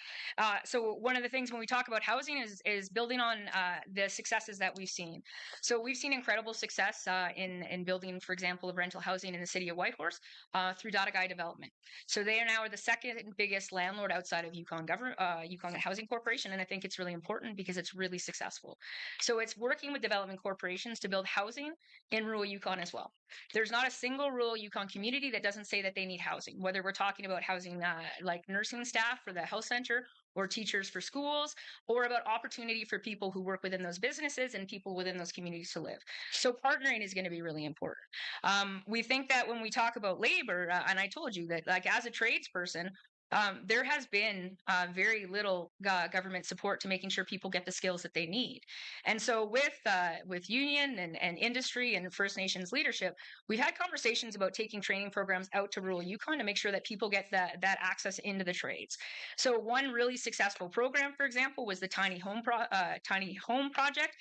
So one of the things when we talk about housing is building on the successes that we've seen. So we've seen incredible success in building, for example, of rental housing in the city of Whitehorse through Data Guy Development. So they are now the second biggest landlord outside of Yukon Housing Corporation, and I think it's really important because it's really successful. So it's working with development corporations to build housing in rural Yukon as well. There's not a single rural Yukon community that doesn't say that they need housing, whether we're talking about housing like nursing staff for the health center or teachers for schools, or about opportunity for people who work within those businesses and people within those communities to live. So partnering is going to be really important. We think that when we talk about labor, and I told you that, like, as a tradesperson, there has been very little government support to making sure people get the skills that they need. And so with union and industry and First Nations leadership, we've had conversations about taking training programs out to rural Yukon to make sure that people get that access into the trades. So one really successful program, for example, was the Tiny Home Project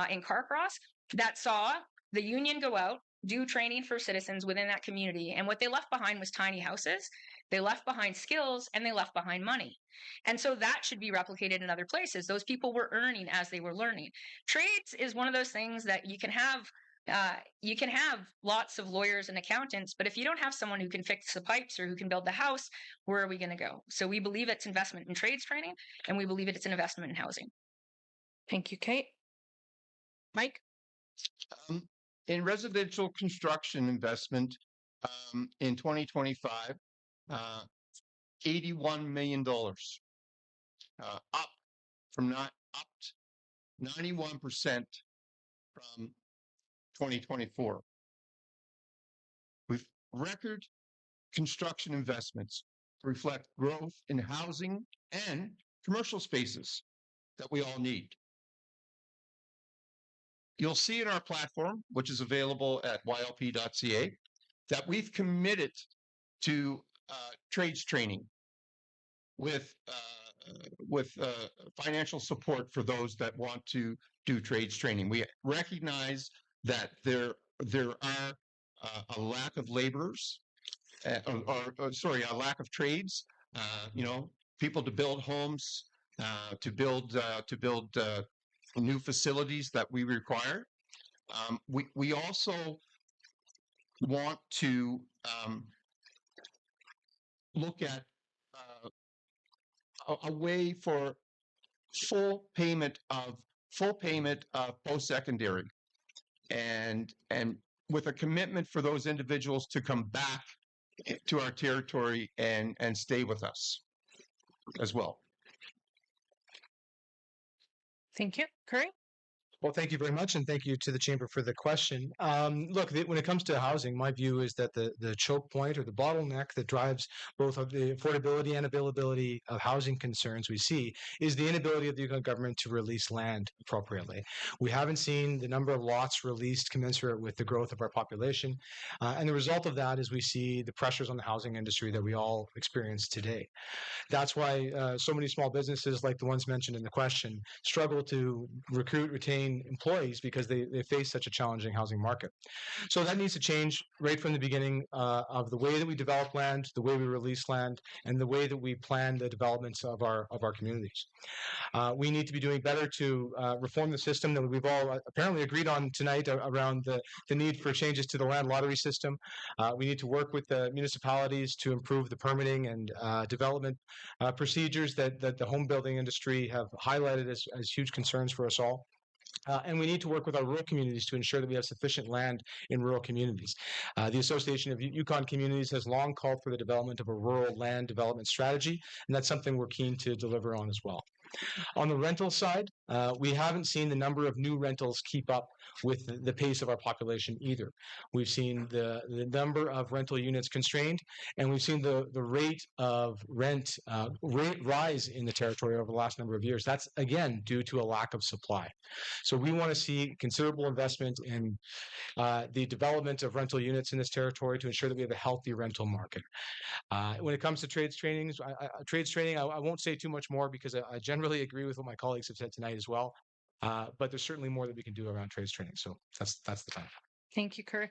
in Carcross that saw the union go out, do training for citizens within that community. And what they left behind was tiny houses. They left behind skills and they left behind money. And so that should be replicated in other places. Those people were earning as they were learning. Trades is one of those things that you can have lots of lawyers and accountants, but if you don't have someone who can fix the pipes or who can build the house, where are we going to go? So we believe it's investment in trades training, and we believe it's an investment in housing. Thank you, Kate. Mike? In residential construction investment in 2025, $81 million, up 91% from 2024. With record construction investments to reflect growth in housing and commercial spaces that we all need. You'll see in our platform, which is available at ylp.ca, that we've committed to trades training with financial support for those that want to do trades training. We recognize that there are a lack of laborers, a lack of trades. People to build homes, to build new facilities that we require. We also want to look at a way for full payment of post-secondary, and with a commitment for those individuals to come back to our territory and stay with us as well. Thank you. Curry? Well, thank you very much, and thank you to the Chamber for the question. Look, when it comes to housing, my view is that the choke point or the bottleneck that drives both of the affordability and availability of housing concerns we see is the inability of the Yukon government to release land appropriately. We haven't seen the number of lots released commensurate with the growth of our population, and the result of that is we see the pressures on the housing industry that we all experience today. That's why so many small businesses, like the ones mentioned in the question, struggle to recruit, retain employees because they face such a challenging housing market. So that needs to change right from the beginning of the way that we develop land, the way we release land, and the way that we plan the developments of our communities. We need to be doing better to reform the system that we've all apparently agreed on tonight around the need for changes to the land lottery system. We need to work with the municipalities to improve the permitting and development procedures that the home building industry have highlighted as huge concerns for us all. And we need to work with our rural communities to ensure that we have sufficient land in rural communities. The Association of Yukon Communities has long called for the development of a rural land development strategy, and that's something we're keen to deliver on as well. On the rental side, we haven't seen the number of new rentals keep up with the pace of our population either. We've seen the number of rental units constrained, and we've seen the rate of rent rise in the territory over the last number of years. That's, again, due to a lack of supply. So we want to see considerable investment in the development of rental units in this territory to ensure that we have a healthy rental market. When it comes to trades training, I won't say too much more because I generally agree with what my colleagues have said tonight as well. But there's certainly more that we can do around trades training. So that's the time. Thank you, Curry.